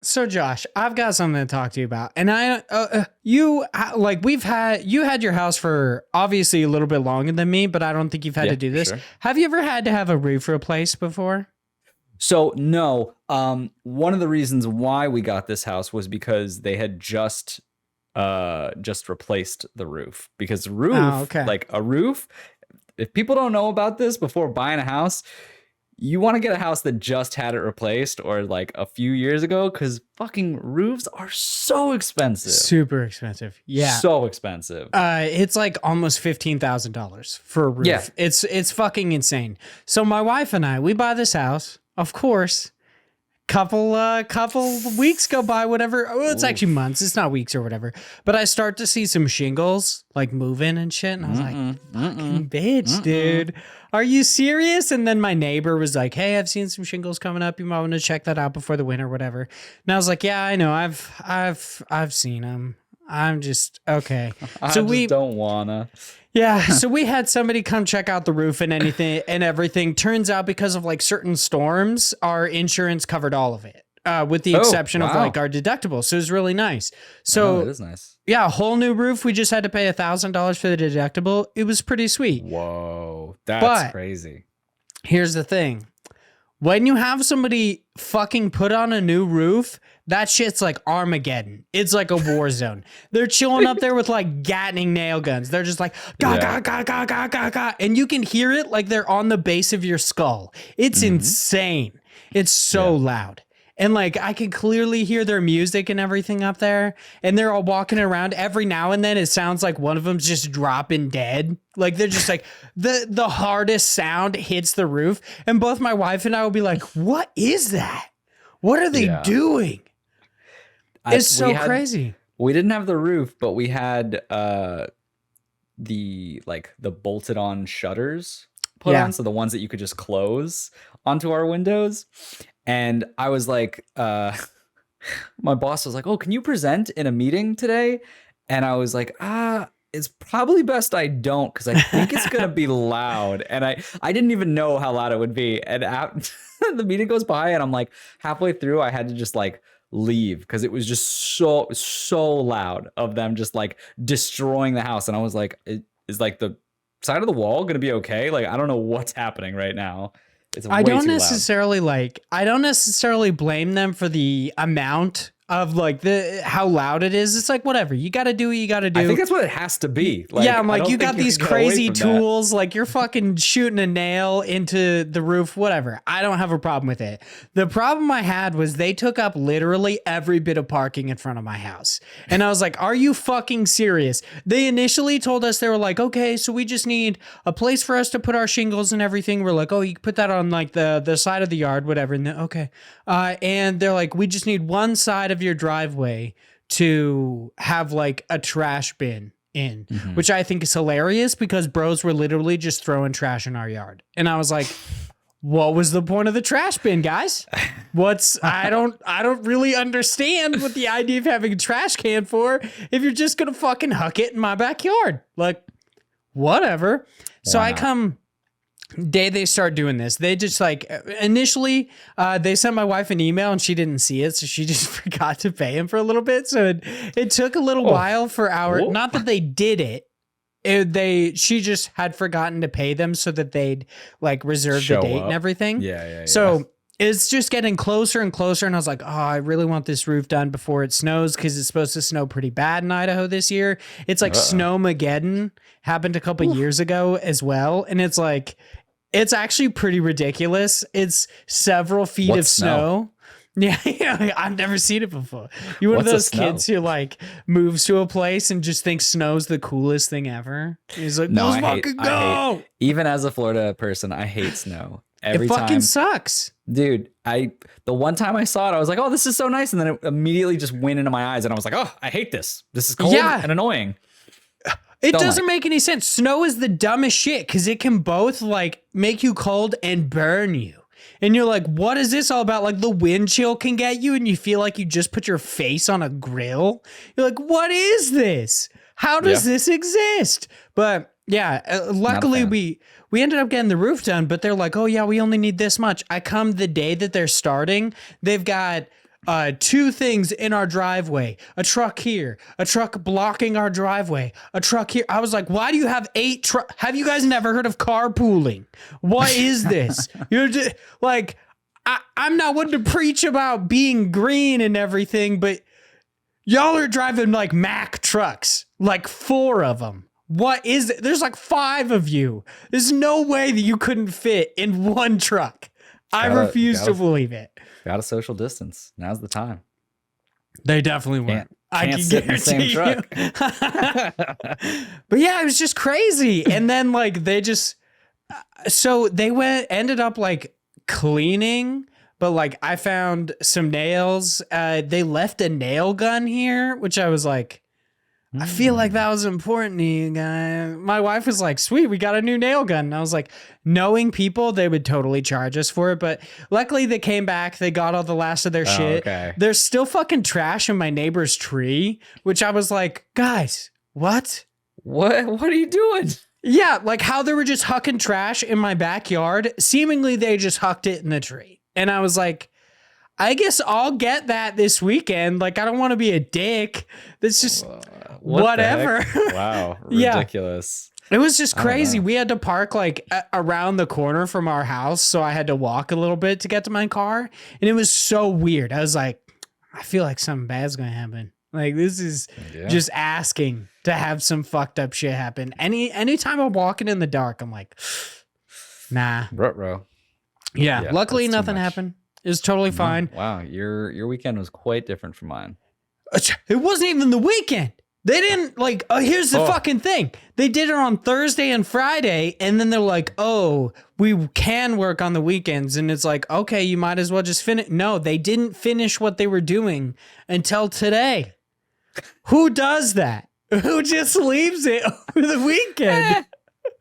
So Josh, I've got something to talk to you about, and you had your house for obviously a little bit longer than me, but I don't think you've had Yeah, to do for this. sure. Have you ever had to have a roof replaced before? So no, one of the reasons why we got this house was because they had just replaced the roof because Oh, okay. like a roof, if people don't know about this before buying a house, you want to get a house that just had it replaced or like a few years ago because fucking roofs are so expensive. Super expensive. Yeah. So expensive. It's like almost $15,000 for a Yeah. roof. It's fucking insane. So my wife and I, we buy this house, of course. Couple weeks go by, whatever. Oh, it's actually months. It's not weeks or whatever. But I start to see some shingles like moving and shit, and I was like, "Fucking bitch, dude, are you serious?" And then my neighbor was like, "Hey, I've seen some shingles coming up. You might want to check that out before the winter, whatever." And I was like, "Yeah, I know. I've seen them. I'm just okay." I So just don't wanna. yeah, so we had somebody come check out the roof and anything and everything. Turns out because of like certain storms, our insurance covered all of it, with the exception of wow. like our deductible. So it was really nice. Oh, So it is nice. yeah, a whole new roof. We just had to pay $1,000 for the deductible. It was pretty sweet. Whoa, that's But crazy. here's the thing. When you have somebody fucking put on a new roof, that shit's like Armageddon. It's like a war zone. They're chilling up there with like Gatling nail guns. They're just like, ga, ga, ga, ga, ga, ga, ga. And you can hear it like they're on the base of your skull. It's insane. It's so loud. And like, I can clearly hear their music and everything up there. And they're all walking around. Every now and then it sounds like one of them's just dropping dead. Like they're just like, the hardest sound hits the roof. And both my wife and I will be like, what is that? What are they doing? It's so crazy. We didn't have the roof, but we had the bolted on shutters put on, so the ones that you could just close onto our windows. And I was like, my boss was like, "Oh, can you present in a meeting today?" And I was like, it's probably best I don't because I think it's gonna be loud. And I didn't even know how loud it would be. And the meeting goes by, and I'm like halfway through, I had to just like leave because it was just so loud of them just like destroying the house. And I was like, is like the side of the wall gonna be okay? Like I don't know what's happening right now. It's way I don't too necessarily blame them for the amount of like how loud it is. It's like, whatever, you got to do what you got to do. I think that's what it has to be. Like, yeah, I'm like, you got these crazy tools. tools, like you're fucking shooting a nail into the roof, whatever. I don't have a problem with it. The problem I had was they took up literally every bit of parking in front of my house. And I was like, are you fucking serious? They initially told us, they were like, okay, so we just need a place for us to put our shingles and everything. We're like, oh, you can put that on like the side of the yard, whatever. And okay. And they're like, we just need one side of your driveway to have like a trash bin in, which I think is hilarious because bros were literally just throwing trash in our yard. And I was like, what was the point of the trash bin, guys? I don't really understand what the idea of having a trash can for if you're just gonna fucking huck it in my backyard. Like, whatever. So I come day they start doing this, they just like initially they sent my wife an email and she didn't see it, so she just forgot to pay him for a little bit. So it took a little while for not that they did it. She just had forgotten to pay them so that they'd like reserve the date and everything. Yeah. So it's just getting closer and closer. And I was like, oh, I really want this roof done before it snows because it's supposed to snow pretty bad in Idaho this year. It's like Snowmageddon happened a couple years ago as well. And it's like, it's actually pretty ridiculous. It's several feet of snow. Yeah, I've never seen it before. You're one of those kids who like moves to a place and just thinks snow's the coolest thing ever. He's like, no, let's fucking go. Even as a Florida person, I hate snow. It fucking sucks. Dude, the one time I saw it, I was like, oh, this is so nice. And then it immediately just went into my eyes and I was like, oh, I hate this. This is cold and annoying. It doesn't make any sense. Snow is the dumbest shit because it can both like make you cold and burn you. And you're like, what is this all about? Like the wind chill can get you and you feel like you just put your face on a grill. You're like, what is this? How does this exist? But yeah, luckily we ended up getting the roof done, but they're like, oh yeah, we only need this much. I come the day that they're starting. They've got two things in our driveway, a truck here, a truck blocking our driveway, a truck here. I was like, why do you have 8 trucks? Have you guys never heard of carpooling? What is this? You're just like, I'm not one to preach about being green and everything, but y'all are driving like Mack trucks, like 4 of them. What is it? There's like 5 of you. There's no way that you couldn't fit in one truck. I refuse to believe it. Got a social distance. Now's the time. They definitely weren't. I can sit in the same truck. But yeah, it was just crazy. And then like they just, so they ended up like cleaning, but like I found some nails. They left a nail gun here, which I was like, I feel like that was important to you guys. My wife was like, sweet, we got a new nail gun. And I was like, knowing people, they would totally charge us for it. But luckily they came back. They got all the last of their shit. Okay. There's still fucking trash in my neighbor's tree, which I was like, guys, what? What are you doing? Yeah, like how they were just hucking trash in my backyard. Seemingly they just hucked it in the tree. And I was like, I guess I'll get that this weekend. Like, I don't want to be a dick. That's just whatever. Wow. Ridiculous. Yeah. It was just crazy. We had to park like around the corner from our house. So I had to walk a little bit to get to my car. And it was so weird. I was like, I feel like something bad's going to happen. Like, this is just asking to have some fucked up shit happen. Anytime I'm walking in the dark, I'm like, nah. Ruh-roh. Yeah. Luckily, nothing happened. It was totally fine. Wow, your weekend was quite different from mine. It wasn't even the weekend. They didn't like, here's the fucking thing. They did it on Thursday and Friday, and then they're like, oh, we can work on the weekends. And it's like, okay, you might as well just finish. No, they didn't finish what they were doing until today. Who does that? Who just leaves it over the weekend?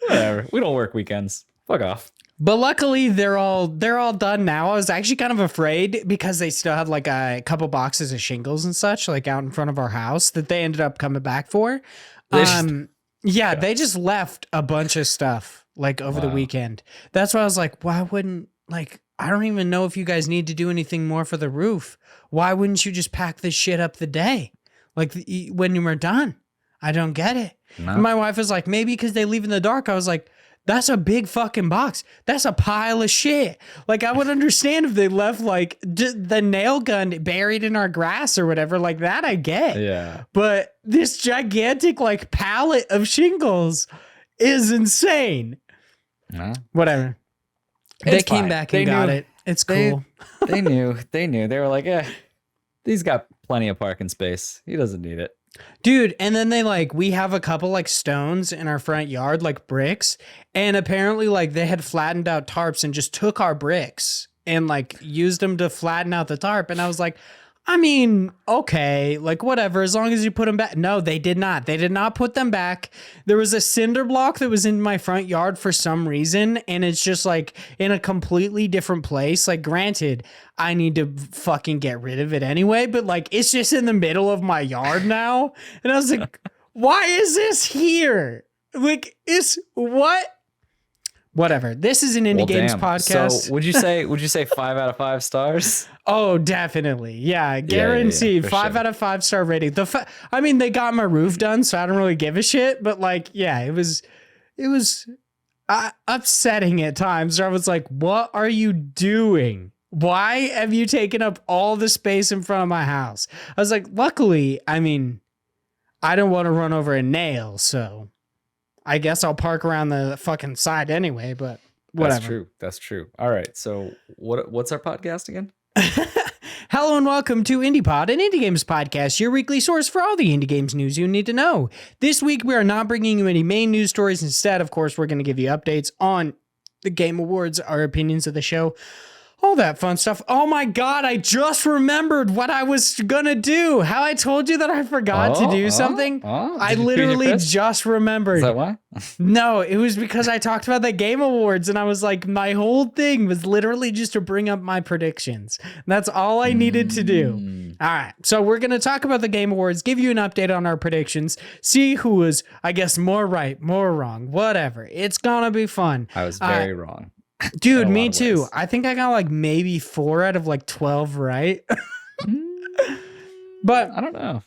Whatever. We don't work weekends. Fuck off. But luckily they're all done now. I was actually kind of afraid because they still had like a couple boxes of shingles and such like out in front of our house that they ended up coming back for. They just left a bunch of stuff like over the weekend. That's why I was like, why wouldn't like, I don't even know if you guys need to do anything more for the roof. Why wouldn't you just pack this shit up the day? Like when you were done? I don't get it. No. And my wife was like, maybe because they leave in the dark. I was like, that's a big fucking box. That's a pile of shit. Like, I would understand if they left, like, the nail gun buried in our grass or whatever. Like, that I get. Yeah. But this gigantic, like, pallet of shingles is insane. No. Whatever. They came back and got it. It's cool. They knew. They were like, he's got plenty of parking space. He doesn't need it. Dude, and then we have a couple like stones in our front yard, like bricks, and apparently like they had flattened out tarps and just took our bricks and like used them to flatten out the tarp. And I was like, I mean, okay, like whatever, as long as you put them back. No, they did not. They did not put them back. There was a cinder block that was in my front yard for some reason, and it's just like in a completely different place. Like, granted, I need to fucking get rid of it anyway, but like it's just in the middle of my yard now. And I was like, why is this here? Like, it's what? Whatever. This is an Indie Games podcast. So would you say 5 out of 5 stars? Oh, definitely. Yeah, guaranteed. Yeah, 5 out of 5 star rating. I mean, they got my roof done, so I don't really give a shit. But like, yeah, it was upsetting at times. Where I was like, "What are you doing? Why have you taken up all the space in front of my house?" I was like, luckily, I mean, I don't want to run over a nail, so I guess I'll park around the fucking side anyway, but whatever. That's true. All right. So what's our podcast again? Hello and welcome to IndiePod, an indie games podcast, your weekly source for all the indie games news you need to know. This week, we are not bringing you any main news stories. Instead, of course, we're going to give you updates on the Game Awards, our opinions of the show, all that fun stuff. Oh my God, I just remembered what I was gonna do. How I told you that I forgot to do something. I literally just remembered. Is that why? No, it was because I talked about the Game Awards and I was like, my whole thing was literally just to bring up my predictions. That's all I needed to do. All right, so we're gonna talk about the Game Awards, give you an update on our predictions, see who was, I guess, more right, more wrong, whatever. It's gonna be fun. I was very wrong. Dude, me too. I think I got like maybe 4 out of like 12 right. But I don't know.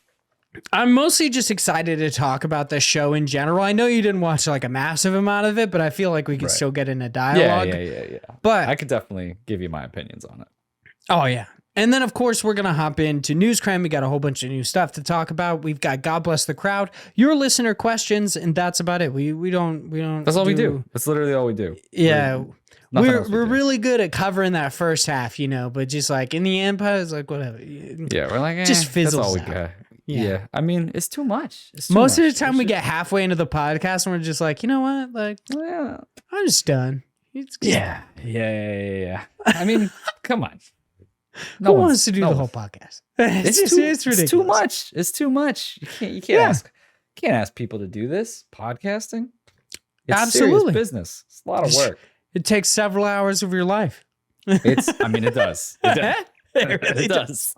I'm mostly just excited to talk about the show in general. I know you didn't watch like a massive amount of it, but I feel like we can still get in a dialogue. Yeah. But I could definitely give you my opinions on it. Oh, yeah. And then, of course, we're going to hop into News Cram. We got a whole bunch of new stuff to talk about. We've got God Bless the Crowd, your listener questions, and that's about it. We don't. That's all we do. That's literally all we do. Yeah. We're really good at covering that first half, but just like in the end, it's like whatever. Yeah, we're like, just fizzles that's all we out. got. Yeah. I mean, it's too much. Most of the time we get halfway into the podcast and we're just like, you know what? Like, I'm just done. Yeah. I mean, come on. Who wants to do the whole podcast? It's ridiculous. It's too much. It's too much. You can't ask people to do this podcasting. It's Absolutely serious business. It's a lot of work. It takes several hours of your life. It does. It really does.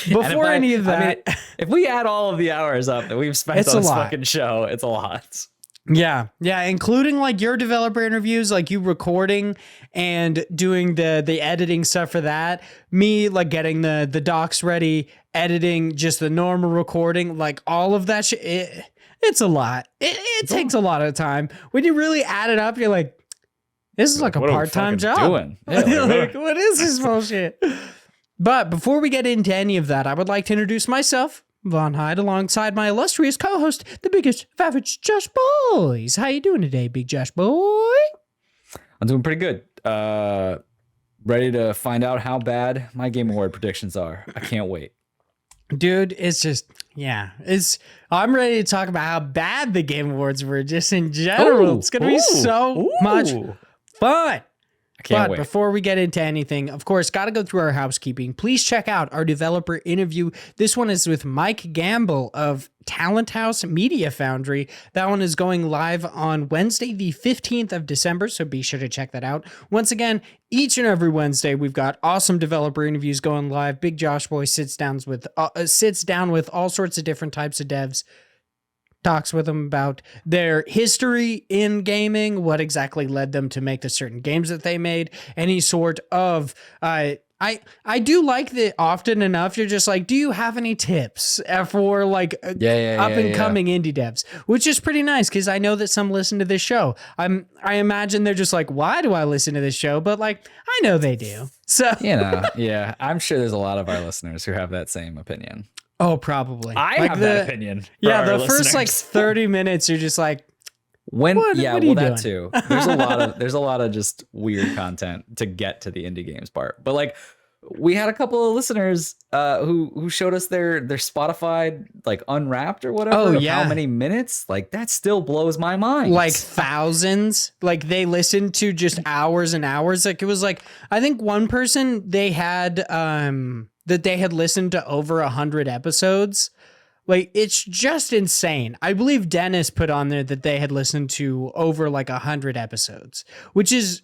Before any of that, if we add all of the hours up that we've spent on this fucking show, it's a lot. Yeah, including like your developer interviews, like you recording and doing the editing stuff for that. Me like getting the docs ready, editing, just the normal recording, like all of that shit. It's a lot. It takes a lot of time. When you really add it up, you're like, this is like a part-time job. Doing? Yeah, like, what is this bullshit? But before we get into any of that, I would like to introduce myself, Vaughn Hyde, alongside my illustrious co-host, the biggest, average Josh Boys. How you doing today, big Josh boy? I'm doing pretty good. Ready to find out how bad my Game Award predictions are. I can't wait. Dude, it's just, I'm ready to talk about how bad the Game Awards were just in general. It's going to be so much fun. I can't wait. Before we get into anything, of course, got to go through our housekeeping. Please check out our developer interview. This one is with Mike Gamble of Talent House Media Foundry. That one is going live on Wednesday, the 15th of December, so be sure to check that out. Once again, each and every Wednesday, we've got awesome developer interviews going live. Big Josh Boy sits down with all sorts of different types of devs, talks with them about their history in gaming, what exactly led them to make the certain games that they made, any sort of I do like that often enough you're just like, do you have any tips for like up and coming indie devs, which is pretty nice because I know that some listen to this show. I imagine they're just like, why do I listen to this show? But like, I know they do. So I'm sure there's a lot of our listeners who have that same opinion. Oh, probably. I have that opinion. Yeah, the first like 30 minutes, you're just like, that too. There's a lot of just weird content to get to the indie games part. But like, we had a couple of listeners who showed us their Spotify like Unwrapped or whatever. Oh yeah, how many minutes? Like that still blows my mind. Like thousands. Like they listened to just hours and hours. Like it was like, I think one person they had that they had listened to over 100 episodes. Like, it's just insane. I believe Dennis put on there that they had listened to over like 100 episodes, which is,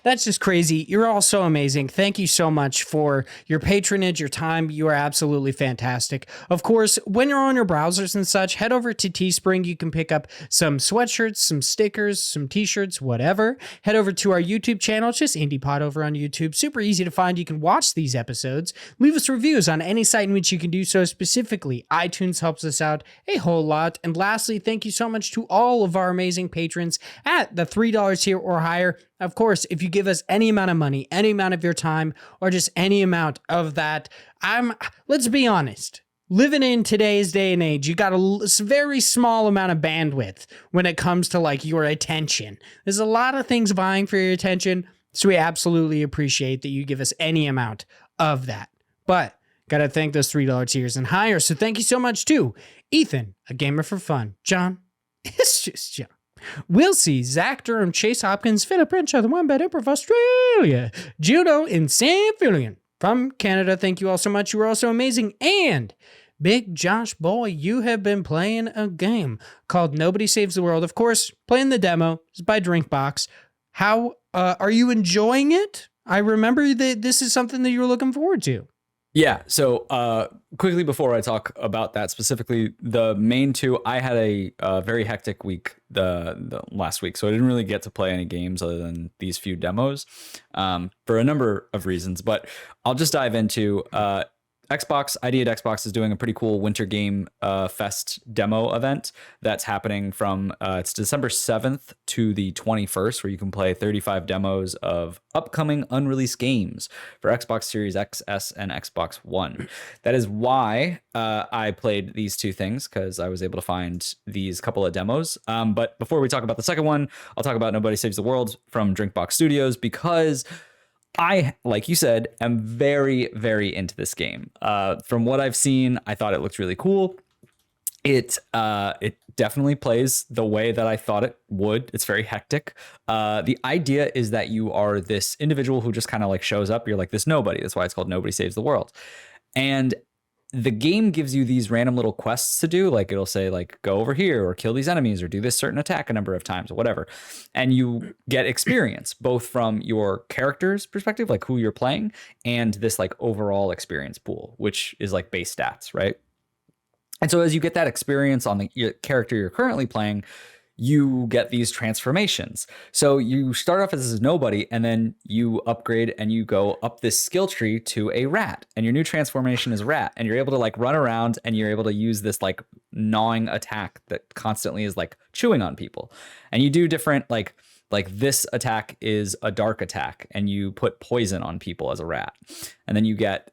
that's just crazy. You're all so amazing. Thank you so much for your patronage, your time. You are absolutely fantastic. Of course, when you're on your browsers and such, head over to Teespring. You can pick up some sweatshirts, some stickers, some t-shirts, whatever. Head over to our YouTube channel. It's just IndiePod over on YouTube. Super easy to find. You can watch these episodes. Leave us reviews on any site in which you can do so. Specifically, iTunes helps us out a whole lot. And lastly, thank you so much to all of our amazing patrons at the $3 tier or higher. Of course, if you give us any amount of money, any amount of your time, or just any amount of that, let's be honest. Living in today's day and age, you got a very small amount of bandwidth when it comes to like your attention. There's a lot of things vying for your attention, so we absolutely appreciate that you give us any amount of that. But gotta thank those $3 tiers and higher. So thank you so much to Ethan, a gamer for fun. John, it's just John. We'll see Zach Durham, Chase Hopkins, Philip Renshaw, the One Bad Emperor of Australia, Judo, and Sam Fillion from Canada. Thank you all so much. You are also amazing. And Big Josh Boy, you have been playing a game called Nobody Saves the World. Of course, playing the demo. It's by Drinkbox. How are you enjoying it? I remember that this is something that you were looking forward to. Yeah. So quickly before I talk about that specifically, the main two, I had a very hectic week the last week, so I didn't really get to play any games other than these few demos for a number of reasons. But I'll just dive into Xbox, ID at Xbox is doing a pretty cool Winter Game Fest demo event that's happening from it's December 7th to the 21st, where you can play 35 demos of upcoming unreleased games for Xbox Series X, S, and Xbox One. That is why I played these two things, because I was able to find these couple of demos. But before we talk about the second one, I'll talk about Nobody Saves the World from Drinkbox Studios, because I, like you said, am very, very into this game. From what I've seen, I thought it looked really cool. It definitely plays the way that I thought it would. It's very hectic. The idea is that you are this individual who just kind of like shows up. You're like this nobody. That's why it's called Nobody Saves the World. And the game gives you these random little quests to do. Like it'll say like, go over here or kill these enemies or do this certain attack a number of times or whatever. And you get experience both from your character's perspective, like who you're playing, and this like overall experience pool, which is like base stats, right? And so as you get that experience on the character you're currently playing, you get these transformations. So you start off as a nobody, and then you upgrade and you go up this skill tree to a rat, and your new transformation is rat, and you're able to like run around, and you're able to use this like gnawing attack that constantly is like chewing on people. And you do different like this attack is a dark attack, and you put poison on people as a rat. And then you get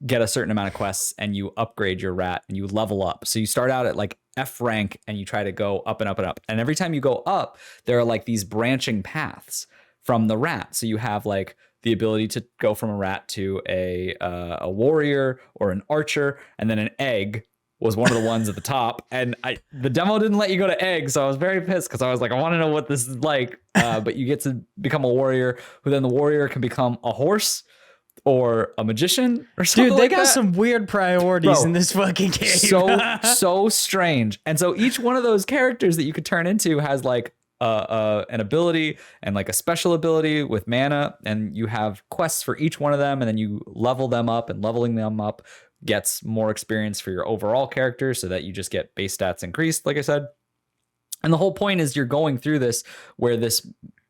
get a certain amount of quests and you upgrade your rat and you level up. So you start out at like F rank and you try to go up and up and up. And every time you go up, there are like these branching paths from the rat. So you have like the ability to go from a rat to a warrior or an archer, and then an egg was one of the ones at the top. And the demo didn't let you go to egg, so I was very pissed because I was like, I want to know what this is like. But you get to become a warrior, who then the warrior can become a horse or a magician or something. Dude, they like got that. some weird priorities in this fucking game. So strange. And so each one of those characters that you could turn into has like an ability and like a special ability with mana, and you have quests for each one of them, and then you level them up, and leveling them up gets more experience for your overall character, so that you just get base stats increased, like I said. And the whole point is you're going through this where this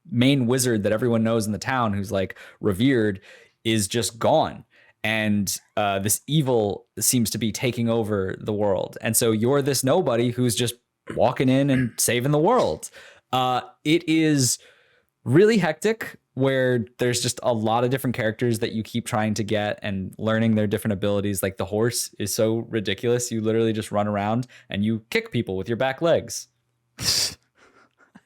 main wizard that everyone knows in the town, who's like revered, is just gone. And this evil seems to be taking over the world. And so you're this nobody who's just walking in and saving the world. It is really hectic, where there's just a lot of different characters that you keep trying to get and learning their different abilities. Like the horse is so ridiculous. You literally just run around and you kick people with your back legs.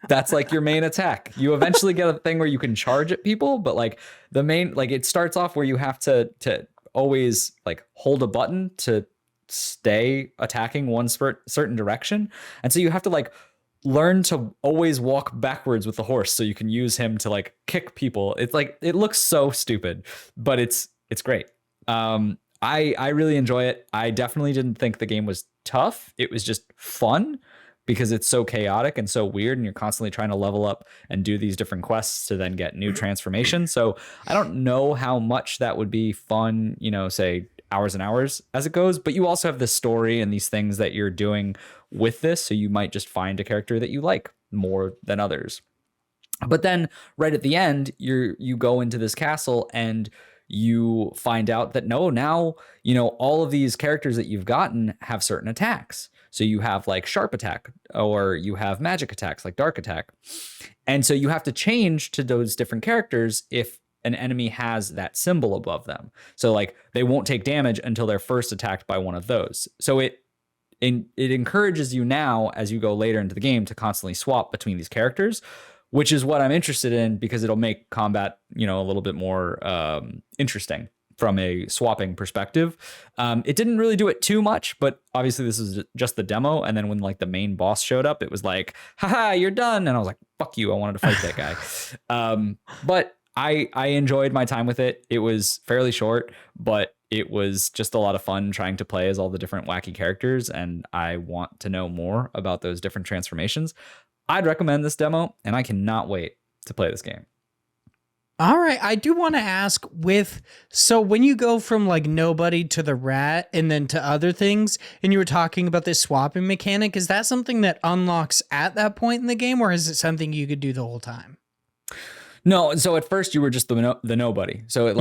That's like your main attack. You eventually get a thing where you can charge at people, but like the main, like it starts off where you have to always like hold a button to stay attacking one certain direction. And so you have to like learn to always walk backwards with the horse so you can use him to like kick people. It's like, it looks so stupid, but it's great. I really enjoy it. I definitely didn't think the game was tough. It was just fun, because it's so chaotic and so weird, and you're constantly trying to level up and do these different quests to then get new transformations. So I don't know how much that would be fun, say hours and hours as it goes, but you also have this story and these things that you're doing with this. So you might just find a character that you like more than others. But then right at the end, you go into this castle and you find out that now, all of these characters that you've gotten have certain attacks. So you have like sharp attack, or you have magic attacks like dark attack. And so you have to change to those different characters if an enemy has that symbol above them. So like they won't take damage until they're first attacked by one of those. So it encourages you now, as you go later into the game, to constantly swap between these characters, which is what I'm interested in, because it'll make combat, a little bit more interesting from a swapping perspective. It didn't really do it too much, but obviously this is just the demo. And then when like the main boss showed up, it was like, haha, you're done. And I was like, fuck you, I wanted to fight that guy. But I enjoyed my time with it. It was fairly short, but it was just a lot of fun trying to play as all the different wacky characters. And I want to know more about those different transformations. I'd recommend this demo, and I cannot wait to play this game. All right. I do want to ask so when you go from like nobody to the rat and then to other things, and you were talking about this swapping mechanic, is that something that unlocks at that point in the game, or is it something you could do the whole time? No. So at first you were just the nobody. So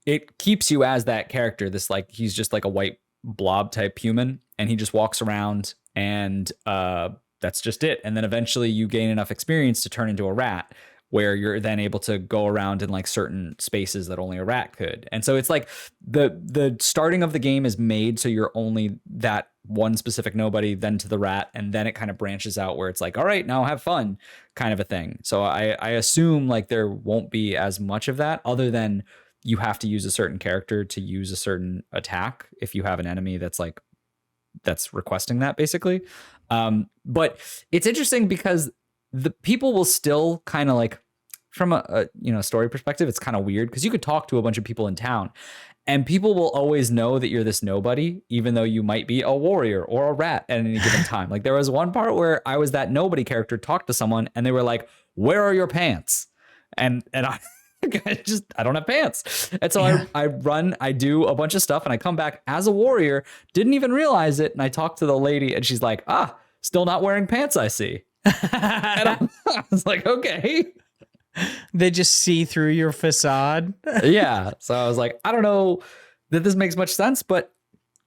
it keeps you as that character. This like he's just like a white blob type human, and he just walks around, and that's just it. And then eventually you gain enough experience to turn into a rat, where you're then able to go around in like certain spaces that only a rat could. And so it's like the starting of the game is made so you're only that one specific nobody, then to the rat, and then it kind of branches out where it's like, all right, now have fun kind of a thing. So I assume like there won't be as much of that, other than you have to use a certain character to use a certain attack if you have an enemy that's requesting that, basically. But it's interesting because the people will still kind of like, from a story perspective, it's kind of weird because you could talk to a bunch of people in town and people will always know that you're this nobody, even though you might be a warrior or a rat at any given time. Like there was one part where I was that nobody character, talked to someone and they were like, "Where are your pants?" And I I don't have pants. And so I do a bunch of stuff and I come back as a warrior, didn't even realize it. And I talked to the lady and she's like, still not wearing pants, I see. And I was like, okay. They just see through your facade. Yeah. So I was like, I don't know that this makes much sense, but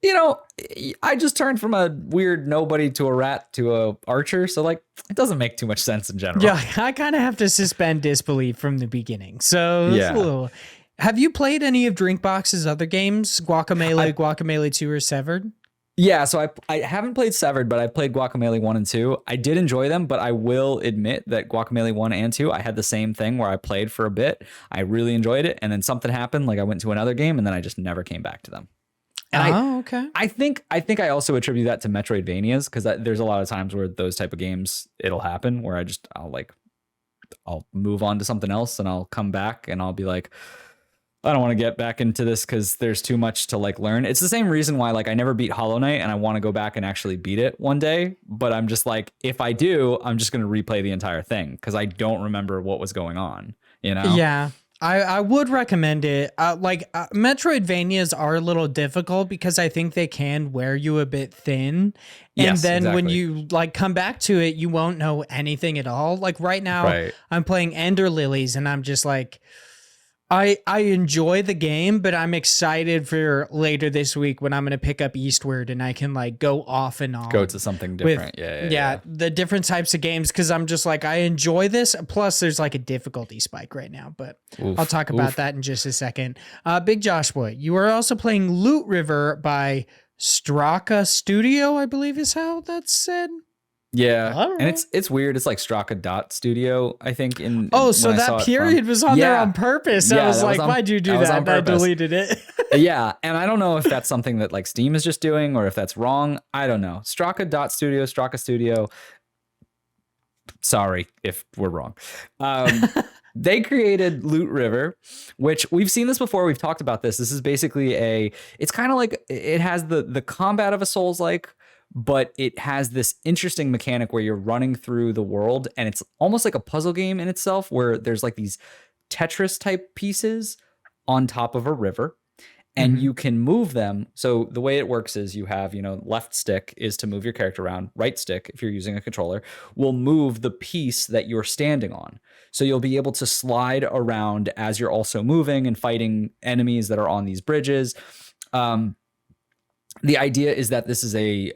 I just turned from a weird nobody to a rat to a archer. So like, it doesn't make too much sense in general. Yeah. I kind of have to suspend disbelief from the beginning. So yeah. Have you played any of Drinkbox's other games? Guacamelee 2 or Severed? Yeah, so I haven't played Severed, but I played Guacamelee 1 and 2. I did enjoy them, but I will admit that Guacamelee 1 and 2, I had the same thing where I played for a bit. I really enjoyed it, and then something happened, like I went to another game, and then I just never came back to them. And okay. I think I also attribute that to Metroidvanias, because there's a lot of times where those type of games, it'll happen, where I'll move on to something else, and I'll come back, and I'll be like, I don't want to get back into this because there's too much to like learn. It's the same reason why like I never beat Hollow Knight and I want to go back and actually beat it one day. But I'm just like, if I do, I'm just going to replay the entire thing because I don't remember what was going on, Yeah, I would recommend it. Metroidvanias are a little difficult because I think they can wear you a bit thin. And then when you like come back to it, you won't know anything at all. Like right now I'm playing Ender Lilies and I'm just like, I enjoy the game, but I'm excited for later this week when I'm going to pick up Eastward and I can like go off and on. Go to something different. Yeah. The different types of games because I'm just like, I enjoy this. Plus, there's like a difficulty spike right now, but I'll talk about that in just a second. Big Joshua, you are also playing Loot River by Straka Studio, I believe is how that's said. Yeah, and it's weird. It's like Straka Studio, I think. So that period was on there on purpose. I was like, why'd you do that? I deleted it. Yeah, and I don't know if that's something that like Steam is just doing or if that's wrong. I don't know. Straka Studio. Sorry if we're wrong. They created Loot River, which we've seen this before. We've talked about this. This is basically it's kind of like it has the combat of a Souls-like, but it has this interesting mechanic where you're running through the world and it's almost like a puzzle game in itself where there's like these Tetris type pieces on top of a river and you can move them. So the way it works is you have, left stick is to move your character around. Right stick, if you're using a controller, will move the piece that you're standing on. So you'll be able to slide around as you're also moving and fighting enemies that are on these bridges. The idea is that this is a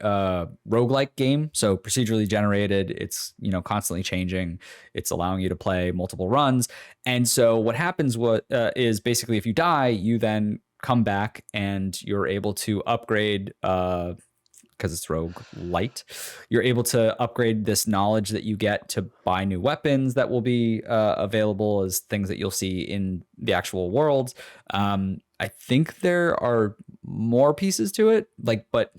roguelike game, so procedurally generated. It's constantly changing. It's allowing you to play multiple runs. And so what happens is basically if you die, you then come back and you're able to upgrade because it's roguelite. You're able to upgrade this knowledge that you get to buy new weapons that will be available as things that you'll see in the actual world. I think there are more pieces to it, but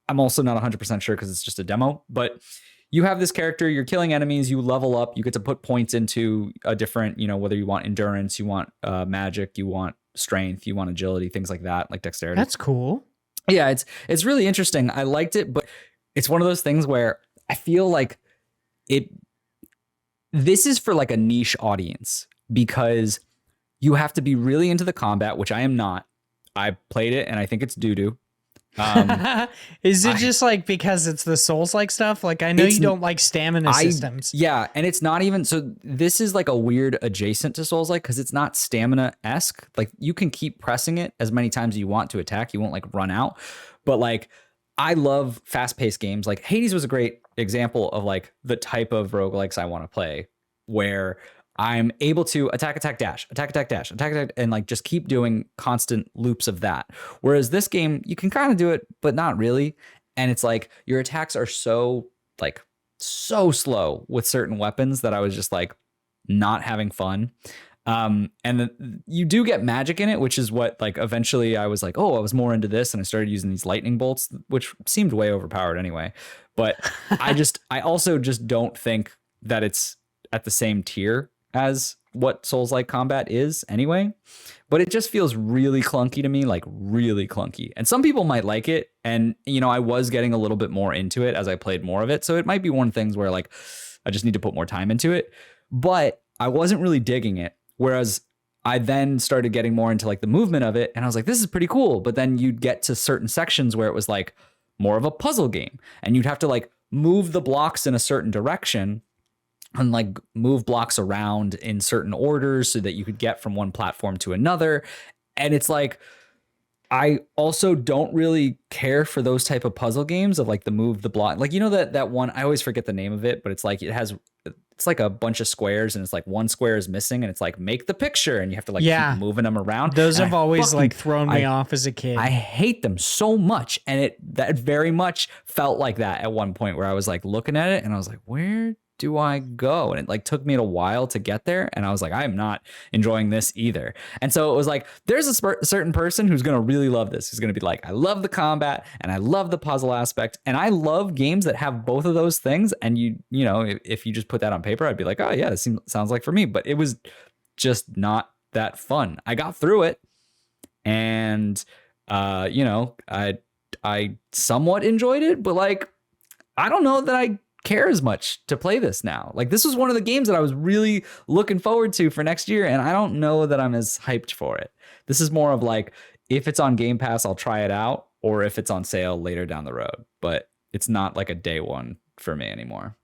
I'm also not 100% sure because it's just a demo. But you have this character, you're killing enemies, you level up, you get to put points into a different, whether you want endurance, you want magic, you want strength, you want agility, things like that, like dexterity. That's cool. Yeah, it's really interesting. I liked it, but it's one of those things where I feel like this is for like a niche audience because you have to be really into the combat, which I am not. I played it and I think it's doo-doo. Is it I just like because it's the Souls-like stuff? Like I know it's you don't like stamina systems. yeah, and it's not even so. This is like a weird adjacent to Souls like because it's not stamina esque. Like you can keep pressing it as many times as you want to attack. You won't like run out. But like I love fast paced games. Like Hades was a great example of like the type of roguelikes I want to play, where I'm able to attack, attack, dash, attack, attack, dash, attack, attack, and like just keep doing constant loops of that. Whereas this game, you can kind of do it, but not really. And it's like your attacks are so like so slow with certain weapons that I was just like not having fun. You do get magic in it, which is what like eventually I was like, oh, I was more into this, and I started using these lightning bolts, which seemed way overpowered anyway. But I also just don't think that it's at the same tier as what Souls-like combat is anyway. But it just feels really clunky to me, like really clunky. And some people might like it. And, you know, I was getting a little bit more into it as I played more of it. So it might be one of the things where like I just need to put more time into it. But I wasn't really digging it. Whereas I then started getting more into like the movement of it. And I was like, this is pretty cool. But then you'd get to certain sections where it was like more of a puzzle game. And you'd have to like move the blocks in a certain direction and like move blocks around in certain orders so that you could get from one platform to another. And it's like, I also don't really care for those type of puzzle games of like the move the block. Like, you know, that one, I always forget the name of it, but it's like, it's like a bunch of squares and it's like one square is missing and it's like, make the picture and you have to like keep moving them around. Those and have always like thrown me off as a kid. I hate them so much. And that very much felt like that at one point where I was like looking at it and I was like, where do I go? And it like took me a while to get there. And I was like, I am not enjoying this either. And so it was like, there's a certain person who's going to really love this. Who's going to be like, I love the combat and I love the puzzle aspect. And I love games that have both of those things. And you know, if you just put that on paper, I'd be like, oh yeah, this sounds like for me. But it was just not that fun. I got through it. And, you know, I somewhat enjoyed it, but like, I don't know that I care as much to play this now. Like this was one of the games that I was really looking forward to for next year, and I don't know that I'm as hyped for it. This is more of like, if it's on Game Pass, I'll try it out, or if it's on sale later down the road. But it's not like a day one for me anymore.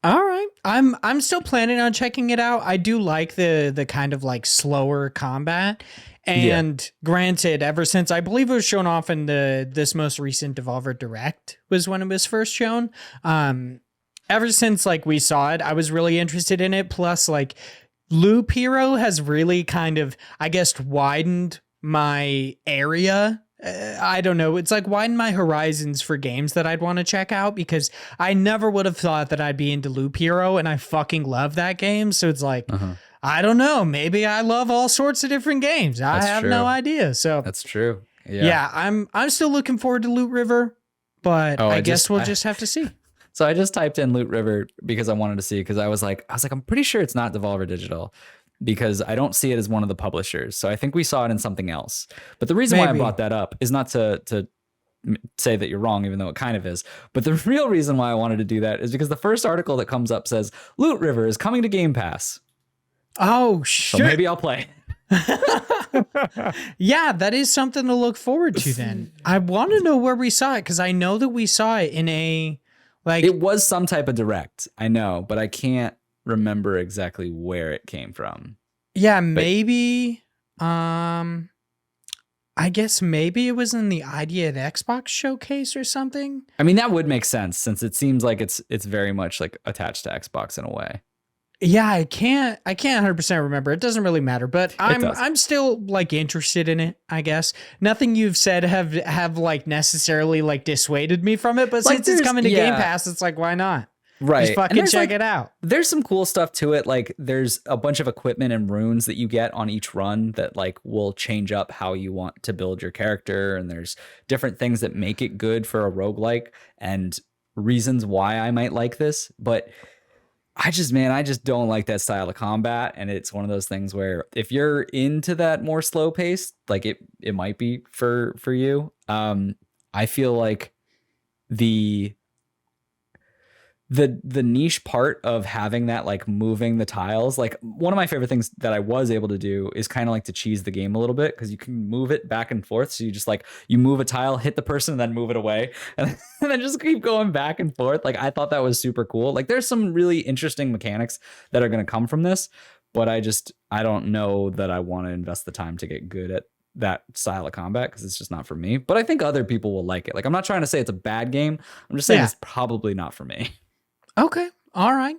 All right. I'm still planning on checking it out. I do like the kind of like slower combat. And granted, ever since I believe it was shown off in this most recent Devolver Direct was when it was first shown. Ever since like we saw it, I was really interested in it. Plus, like Loop Hero has really kind of, I guess, widened my area. I don't know. It's like widened my horizons for games that I'd want to check out, because I never would have thought that I'd be into Loop Hero, and I fucking love that game. So it's like, I don't know. Maybe I love all sorts of different games. I have no idea. So that's true. Yeah, I'm still looking forward to Loot River, but I guess we'll just have to see. So I just typed in Loot River because I wanted to see, because I was like, I'm pretty sure it's not Devolver Digital, because I don't see it as one of the publishers. So I think we saw it in something else. But the reason why I brought that up is not to say that you're wrong, even though it kind of is. But the real reason why I wanted to do that is because the first article that comes up says Loot River is coming to Game Pass. Oh, shit. So maybe I'll play. Yeah, that is something to look forward to then. I want to know where we saw it, because I know that we saw it in a... like it was some type of direct, I know, but I can't remember exactly where it came from. Yeah, maybe. I guess maybe it was in the ID at Xbox showcase or something. I mean, that would make sense, since it seems like it's very much like attached to Xbox in a way. Yeah, I can't 100% remember. It doesn't really matter, but I'm still like interested in it, I guess. Nothing you've said have like necessarily like dissuaded me from it, but like, since it's coming to Game Pass, it's like, why not? Right. Just fucking check it out. There's some cool stuff to it. Like there's a bunch of equipment and runes that you get on each run that like will change up how you want to build your character. And there's different things that make it good for a roguelike and reasons why I might like this. But I just don't like that style of combat. And it's one of those things where if you're into that more slow pace, like it might be for you. I feel like the the niche part of having that, like moving the tiles, like one of my favorite things that I was able to do is kind of like to cheese the game a little bit, because you can move it back and forth. So you just like, you move a tile, hit the person, and then move it away, and then just keep going back and forth. Like I thought that was super cool. Like there's some really interesting mechanics that are going to come from this, but I don't know that I want to invest the time to get good at that style of combat, because it's just not for me. But I think other people will like it. Like I'm not trying to say it's a bad game. I'm just saying it's probably not for me. Okay. All right.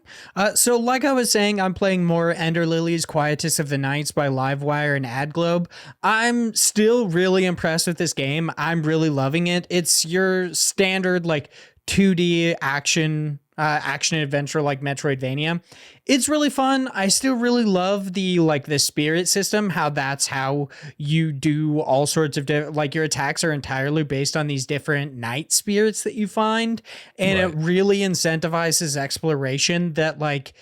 So like I was saying, I'm playing more Ender Lilies, Quietus of the Nights by Livewire and Adglobe. I'm still really impressed with this game. I'm really loving it. It's your standard like 2D action adventure like Metroidvania. It's really fun. I still really love the spirit system, how that's how you do all sorts of like your attacks are entirely based on these different night spirits that you find, and it really incentivizes exploration, that like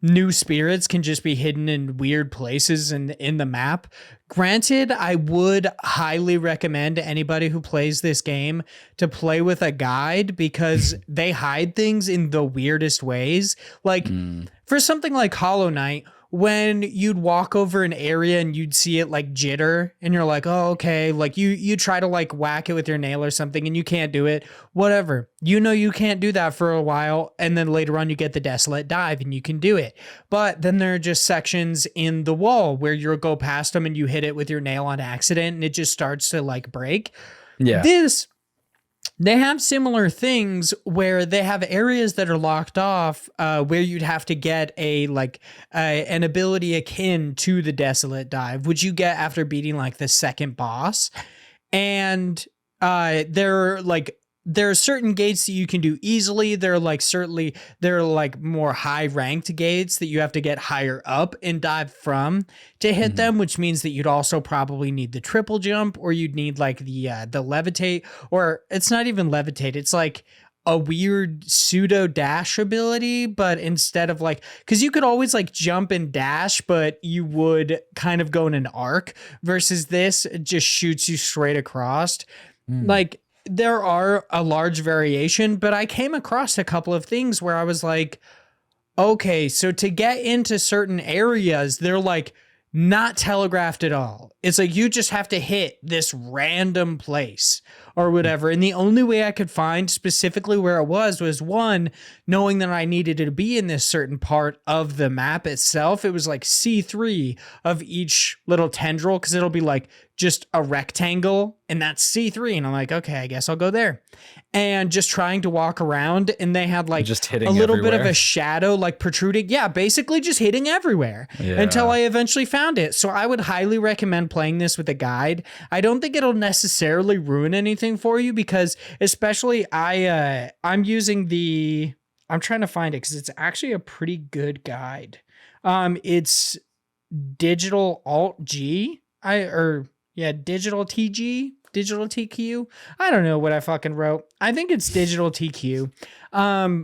new spirits can just be hidden in weird places in the map. Granted, I would highly recommend anybody who plays this game to play with a guide, because they hide things in the weirdest ways. Like for something like Hollow Knight, when you'd walk over an area and you'd see it like jitter, and you're like, oh, okay. Like you try to like whack it with your nail or something and you can't do it, whatever. You know, you can't do that for a while. And then later on you get the Desolate Dive and you can do it. But then there are just sections in the wall where you'll go past them and you hit it with your nail on accident and it just starts to like break. Yeah. They have similar things where they have areas that are locked off, where you'd have to get an ability akin to the Desolate Dive, which you get after beating like the second boss. And there are certain gates that you can do easily. There are more high ranked gates that you have to get higher up and dive from to hit them, which means that you'd also probably need the triple jump, or you'd need like the levitate, or it's not even levitate. It's like a weird pseudo dash ability, but instead of like, cause you could always like jump and dash, but you would kind of go in an arc, versus this, it just shoots you straight across. Like, there are a large variation, but I came across a couple of things where I was like, okay, so to get into certain areas, they're like not telegraphed at all. It's like you just have to hit this random place or whatever. And the only way I could find specifically where it was one, knowing that I needed to be in this certain part of the map itself. It was like C3 of each little tendril, because it'll be like just a rectangle and that's C3. And I'm like, okay, I guess I'll go there. And just trying to walk around, and they had like just hitting a little everywhere. bit of a shadow like protruding. Yeah, basically just hitting everywhere until I eventually found it. So I would highly recommend playing this with a guide. I don't think it'll necessarily ruin anything for you, because especially I'm using I'm trying to find it because it's actually a pretty good guide. It's Digital Alt G, Digital TG, Digital TQ. I don't know what I fucking wrote. I think it's Digital TQ.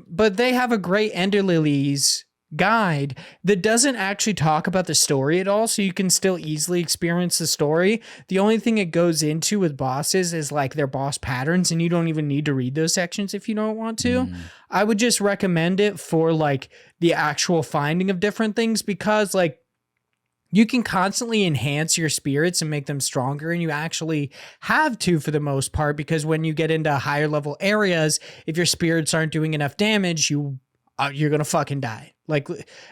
But they have a great Ender Lilies guide that doesn't actually talk about the story at all, so you can still easily experience the story. The only thing it goes into with bosses is like their boss patterns, and you don't even need to read those sections if you don't want to. I would just recommend it for like the actual finding of different things, because like you can constantly enhance your spirits and make them stronger, and you actually have to for the most part, because when you get into higher level areas, if your spirits aren't doing enough damage, you're gonna fucking die. Like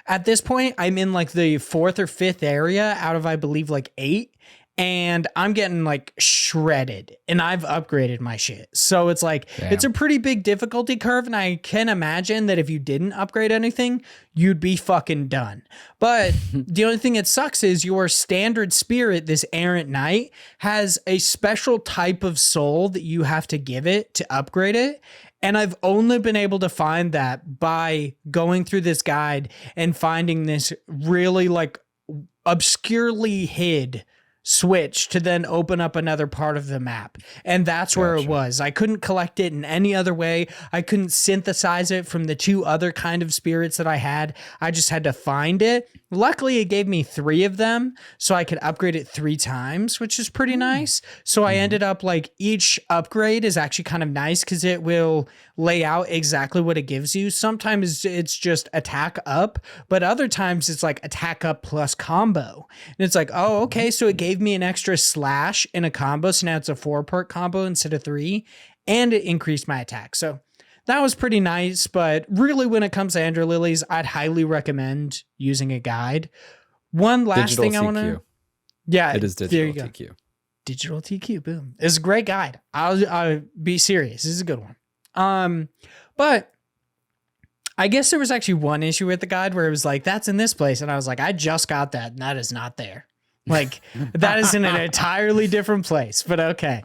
at this point, I'm in like the 4th or 5th area out of, I believe, like 8. And I'm getting like shredded, and I've upgraded my shit. So it's like, It's a pretty big difficulty curve. And I can imagine that if you didn't upgrade anything, you'd be fucking done. But the only thing that sucks is your standard spirit, this errant knight, has a special type of soul that you have to give it to upgrade it. And I've only been able to find that by going through this guide and finding this really like obscurely hid switch to then open up another part of the map. And that's where it was. I couldn't collect it in any other way. I couldn't synthesize it from the 2 other kind of spirits that I had. I just had to find it. Luckily, it gave me 3 of them, so I could upgrade it 3 times, which is pretty nice. So I ended up like each upgrade is actually kind of nice because it will lay out exactly what it gives you. Sometimes it's just attack up, but other times it's like attack up plus combo. And it's like, oh, okay, so it gave me an extra slash in a combo. So now it's a 4-part combo instead of 3, and it increased my attack. So that was pretty nice, but really when it comes to Ender Lilies, I'd highly recommend using a guide. One last Digital thing I want to... Yeah. It is digital TQ. Digital TQ, boom. It's a great guide. I'll be serious. This is a good one. But I guess there was actually one issue with the guide where it was like, that's in this place. And I was like, I just got that, and that is not there. Like, that is in an entirely different place, but okay.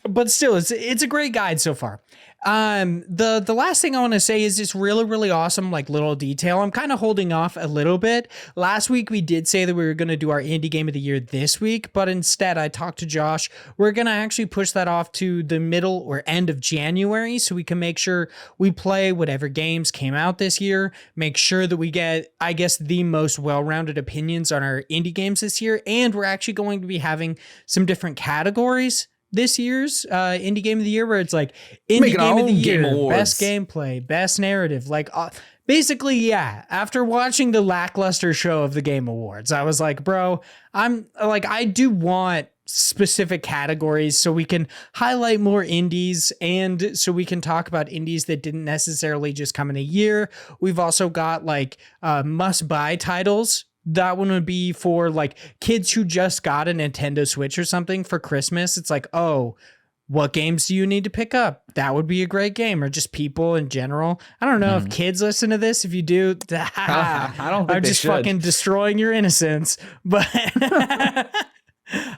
But still, it's a great guide so far. The last thing I want to say is this really, really awesome, like little detail. I'm kind of holding off a little bit. Last week, we did say that we were going to do our indie game of the year this week, but instead I talked to Josh. We're going to actually push that off to the middle or end of January so we can make sure we play whatever games came out this year, make sure that we get, I guess, the most well-rounded opinions on our indie games this year. And we're actually going to be having some different categories this year's indie game of the year, where it's like indie game of the year, best gameplay, best narrative, like basically, yeah. After watching the lackluster show of the Game Awards, I was like, bro, I'm like, I do want specific categories so we can highlight more indies, and so we can talk about indies that didn't necessarily just come in a year. We've also got like must buy titles. That one would be for like kids who just got a Nintendo Switch or something for Christmas. It's like, oh, what games do you need to pick up? That would be a great game. Or just people in general. I don't know if kids listen to this. If you do, I don't think I'm just should. Fucking destroying your innocence. But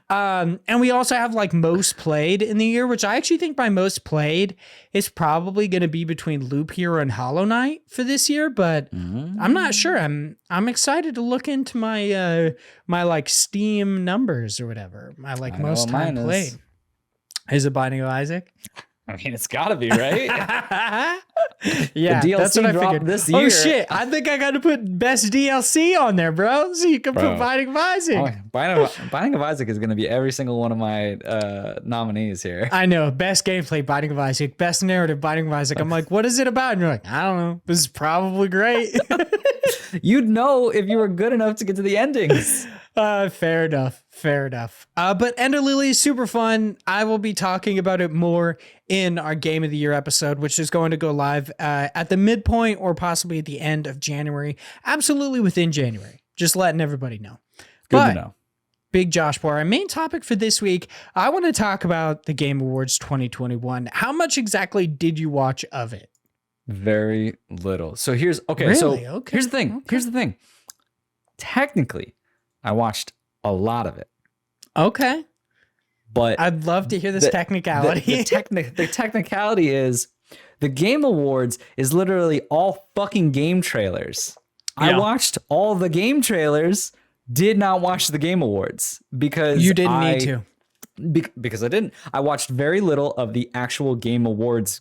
and we also have like most played in the year, which I actually think my most played is probably going to be between Loop Hero and Hollow Knight for this year, but I'm not sure. I'm excited to look into my my like Steam numbers or whatever. My like most time played. Is it Binding of Isaac? I mean, it's gotta be, right? Yeah, the DLC that's what I dropped figured. this year. Oh shit! I think I got to put best DLC on there, bro, so you can put Binding of Isaac. Oh, Binding of Isaac is gonna be every single one of my nominees here. I know. Best gameplay, Binding of Isaac. Best narrative, Binding of Isaac. I'm like, what is it about? And you're like, I don't know. This is probably great. You'd know if you were good enough to get to the endings. Fair enough. Fair enough. But Ender Lily is super fun. I will be talking about it more in our Game of the Year episode, which is going to go live at the midpoint or possibly at the end of January. Absolutely within January. Just letting everybody know. Good to know. Big Josh Bohr, our main topic for this week, I want to talk about the Game Awards 2021. How much exactly did you watch of it? Very little. So here's Really? here's the thing. Here's the thing. Technically, I watched a lot of it. Okay. But I'd love to hear this technicality. The technicality is the Game Awards is literally all fucking game trailers. Yeah. I watched all the game trailers, did not watch the Game Awards because you didn't need to. Because I didn't. I watched very little of the actual Game Awards.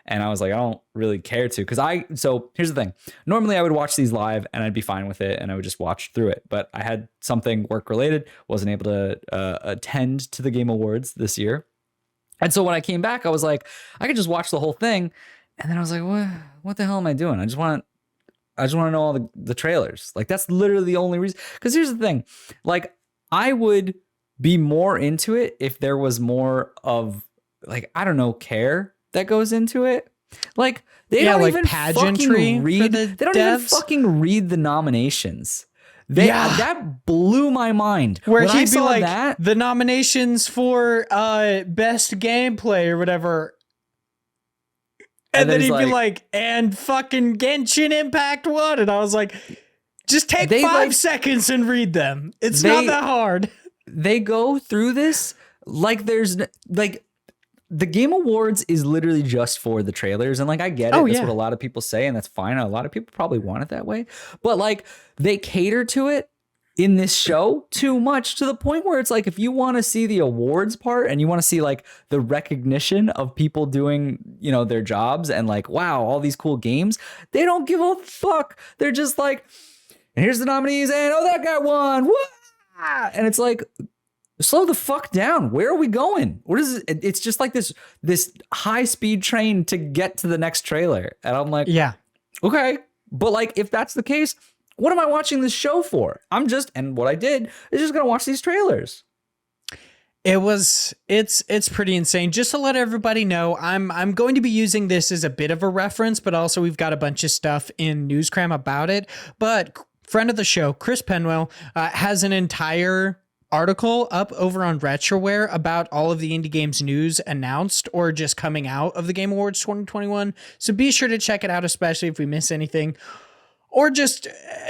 And I was like, I don't really care to. So here's the thing. Normally I would watch these live and I'd be fine with it and I would just watch through it. But I had something work related, wasn't able to attend to the Game Awards this year. And so when I came back, I was like, I could just watch the whole thing. And then I was like, what the hell am I doing? I just want to know all the trailers. Like, that's literally the only reason. Because here's the thing. Like, I would be more into it if there was more of, like, I don't know, care that goes into it. Like, they don't even pageantry fucking read. They don't even fucking read the nominations. That blew my mind. Where when he'd be like, the nominations for best gameplay or whatever. And then he'd be like, and fucking Genshin Impact 1. And I was like, just take 5 seconds and read them. It's not that hard. They go through this like there's like, the Game Awards is literally just for the trailers. And like, I get it. That's what a lot of people say. And that's fine. A lot of people probably want it that way. But like, they cater to it in this show too much, to the point where it's like, if you want to see the awards part and you want to see like the recognition of people doing, you know, their jobs and like, wow, all these cool games, they don't give a fuck. They're just like, and here's the nominees, and oh, that guy won. Woo! And it's like, slow the fuck down. Where are we going? What is it? It's just like this high speed train to get to the next trailer. And I'm like, yeah, okay. But like, if that's the case, what am I watching this show for? And what I did is just going to watch these trailers. It's pretty insane. Just to let everybody know, I'm going to be using this as a bit of a reference, but also we've got a bunch of stuff in News Cram about it. But friend of the show, Chris Penwell, has an entire article up over on Retroware about all of the indie games news announced or just coming out of the Game Awards 2021. So be sure to check it out, especially if we miss anything, or just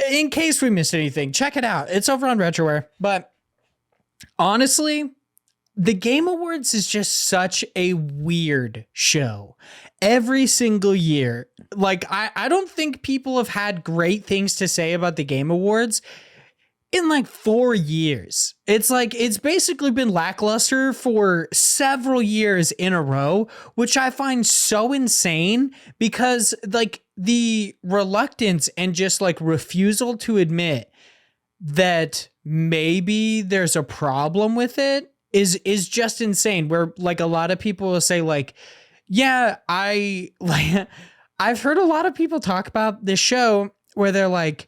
in case we missed anything. Check it out. It's over on Retroware. But honestly, the Game Awards is just such a weird show. Every single year, like I don't think people have had great things to say about the Game Awards in like 4 years. It's basically been lackluster for several years in a row, which I find so insane because like the reluctance and just like refusal to admit that maybe there's a problem with it is just insane. Where like a lot of people will say like, yeah, I've heard a lot of people talk about this show where they're like,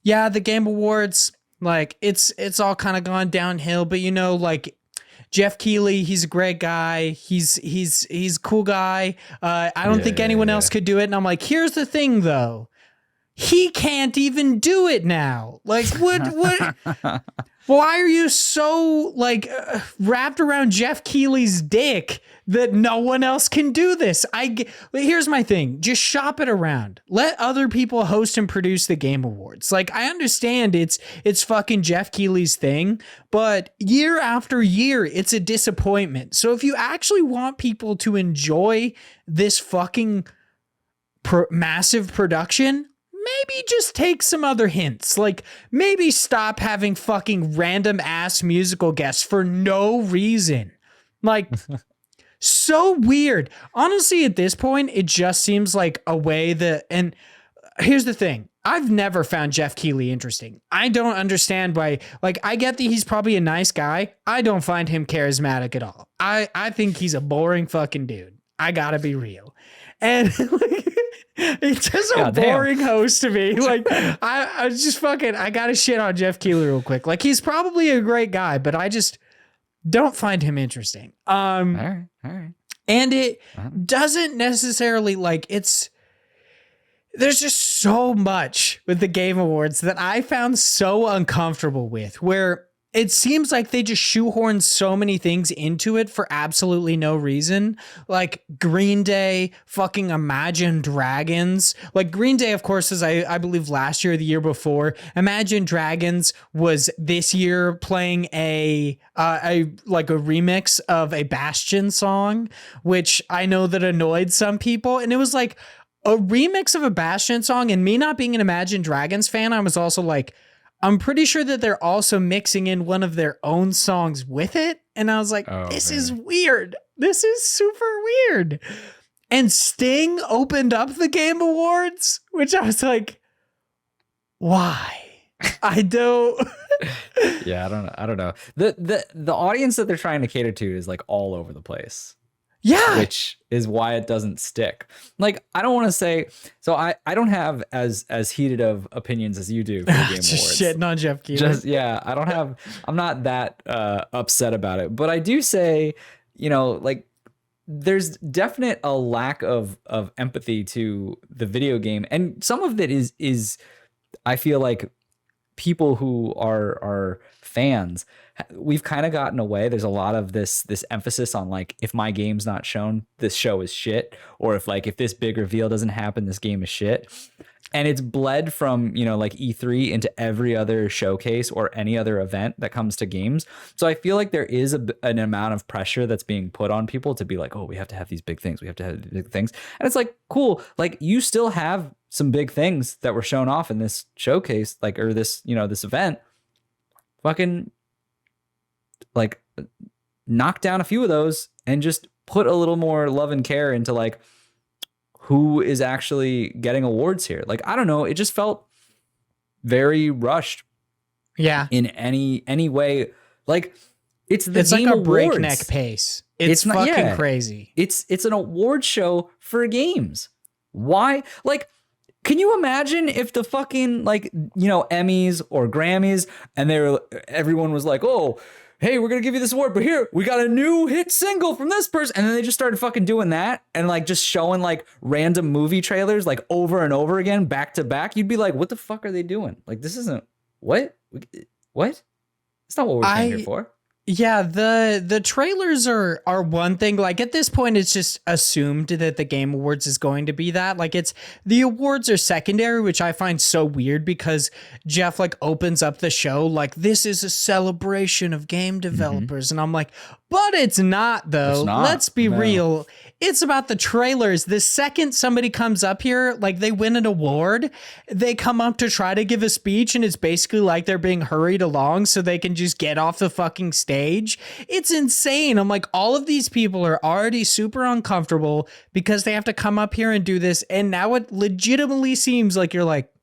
yeah, the Game Awards, like it's all kind of gone downhill, but you know, like Jeff Keighley, he's a great guy. He's a cool guy. I don't think anyone else could do it. And I'm like, here's the thing though. He can't even do it now. Like what why are you so like wrapped around Jeff Keighley's dick that no one else can do this? Here's my thing. Just shop it around. Let other people host and produce the Game Awards. Like I understand it's fucking Jeff Keighley's thing, but year after year, it's a disappointment. So if you actually want people to enjoy this fucking massive production, maybe just take some other hints. Like maybe stop having fucking random ass musical guests for no reason. Like so weird. Honestly, at this point, it just seems like a way that, and here's the thing. I've never found Jeff Keighley interesting. I don't understand why, like, I get that he's probably a nice guy. I don't find him charismatic at all. I think he's a boring fucking dude. I gotta be real. And like, it's just a boring host to me. Like I just fucking, I gotta shit on Jeff Keighley real quick. Like he's probably a great guy, but I just don't find him interesting. All right. And it doesn't necessarily like there's just so much with the Game Awards that I found so uncomfortable with, where it seems like they just shoehorn so many things into it for absolutely no reason. Like Green Day, fucking Imagine Dragons. Like Green Day, of course, is I believe last year or the year before. Imagine Dragons was this year playing a remix of a Bastion song, which I know that annoyed some people. And it was like a remix of a Bastion song. And me not being an Imagine Dragons fan, I was also like, I'm pretty sure that they're also mixing in one of their own songs with it. And I was like, this is weird. This is super weird. And Sting opened up the Game Awards, which I was like, why? I don't. Yeah, I don't know. The audience that they're trying to cater to is like all over the place. Yeah. Which is why it doesn't stick. Like, I don't want to say, so I don't have as heated of opinions as you do for the Game Awards. Just shitting on Jeff Keighley. I'm not that upset about it. But I do say, you know, like, there's definite a lack of empathy to the video game. And some of it is I feel like people who are fans, we've kind of gotten away. There's a lot of this emphasis on like, if my game's not shown, this show is shit, or if this big reveal doesn't happen, this game is shit. And it's bled from, you know, like E3 into every other showcase or any other event that comes to games. So I feel like there is an amount of pressure that's being put on people to be like, oh, we have to have these big things. We have to have these big things. And it's like, cool. Like you still have some big things that were shown off in this showcase, like, or this, you know, this event. Fucking like knock down a few of those and just put a little more love and care into like who is actually getting awards here. Like, I don't know. It just felt very rushed Yeah. in any way. Like it's It's Game like a Awards. breakneck pace. It's fucking crazy. It's an award show for games. Why? Like, can you imagine if the fucking Emmys or Grammys and everyone was like, oh, hey, we're gonna give you this award, but here we got a new hit single from this person, and then they just started fucking doing that and like just showing like random movie trailers like over and over again, back to back. You'd be like, what the fuck are they doing? Like, this isn't what? It's not what we're paying here for. Yeah, the trailers are one thing. Like at this point, it's just assumed that the Game Awards is going to be that. Like the awards are secondary, which I find so weird because Jeff like opens up the show like this is a celebration of game developers, and I'm like, but it's not though. It's not. Let's be real. It's about the trailers. The second somebody comes up here, like they win an award, they come up to try to give a speech, and it's basically like they're being hurried along so they can just get off the fucking stage. It's insane. I'm like, all of these people are already super uncomfortable because they have to come up here and do this. And now it legitimately seems like you're like,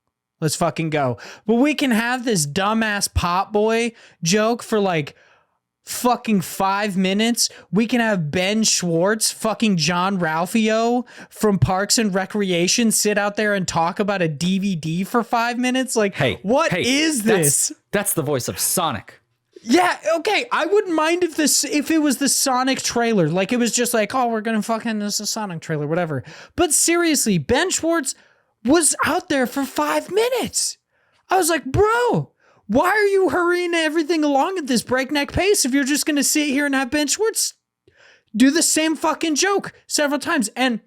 let's fucking go. But we can have this dumbass pop boy joke for like fucking 5 minutes. We can have Ben Schwartz, fucking John Ralphio from Parks and Recreation, sit out there and talk about a DVD for 5 minutes. Like, what is this? That's the voice of Sonic. Yeah, okay. I wouldn't mind if it was the Sonic trailer. Like it was just like, oh, we're gonna fucking this is a Sonic trailer, whatever. But seriously, Ben Schwartz was out there for 5 minutes. I was like, bro, why are you hurrying everything along at this breakneck pace if you're just gonna sit here and have Ben Schwartz do the same fucking joke several times? And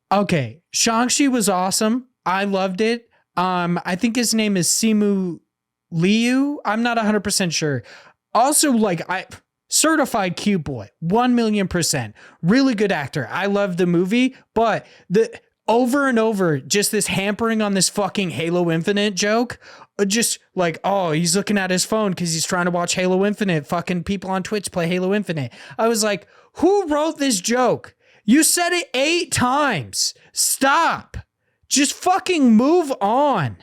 okay, Shang-Chi was awesome. I loved it. I think his name is Simu Liu. I'm not 100% sure. Also, like certified cute boy, 1,000,000%. Really good actor. I love the movie, but the over and over, just this hampering on this fucking Halo Infinite joke. Just like, oh, he's looking at his phone because he's trying to watch Halo Infinite. Fucking people on Twitch play Halo Infinite. I was like, who wrote this joke? You said it 8 times. Stop. Just fucking move on.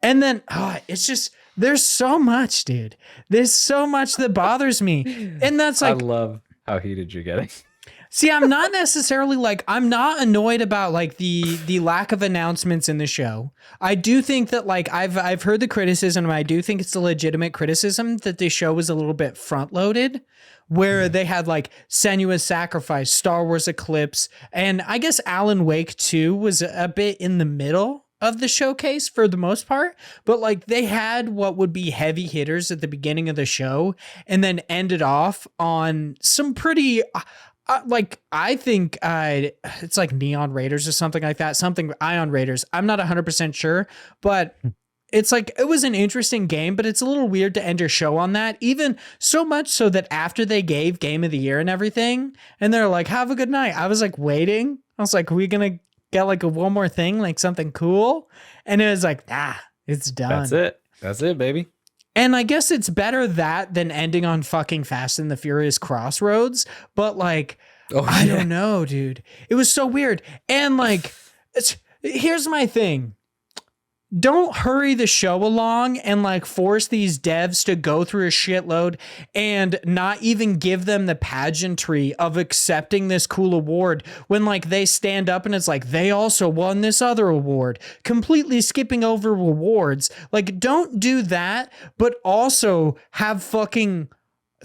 And then, it's just, there's so much, dude. There's so much that bothers me. And that's like, I love how heated you're getting. See, I'm not necessarily like, I'm not annoyed about like the lack of announcements in the show. I do think that like I've heard the criticism, and I do think it's a legitimate criticism that the show was a little bit front loaded, where they had like Senua's Sacrifice, Star Wars Eclipse, and I guess Alan Wake 2 was a bit in the middle of the showcase for the most part, but like they had what would be heavy hitters at the beginning of the show and then ended off on some pretty like I think it's like Neon Raiders or something like that, something Ion Raiders. I'm not 100% sure, but it's like it was an interesting game, but it's a little weird to end your show on that, even so much so that after they gave Game of the Year and everything, and they're like, have a good night. I was like waiting. I was like, are we going to get like one more thing, like something cool? And it was like, it's done. That's it, baby. And I guess it's better that than ending on fucking Fast and the Furious Crossroads. But like, I don't know, dude. It was so weird. And like, here's my thing. Don't hurry the show along and like force these devs to go through a shitload and not even give them the pageantry of accepting this cool award when like they stand up and it's like they also won this other award, completely skipping over awards. Like don't do that, but also have fucking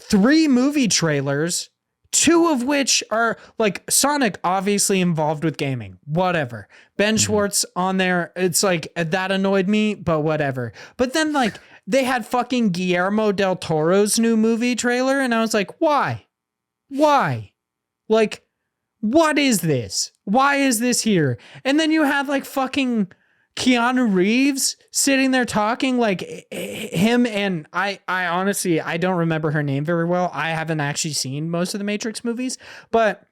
3 movie trailers, 2 of which are like Sonic obviously involved with gaming, whatever. Ben Schwartz on there. It's like that annoyed me, but whatever. But then like they had fucking Guillermo del Toro's new movie trailer. And I was like, why? Like, what is this? Why is this here? And then you had like fucking Keanu Reeves sitting there talking like him, and I honestly, I don't remember her name very well. I haven't actually seen most of the Matrix movies, but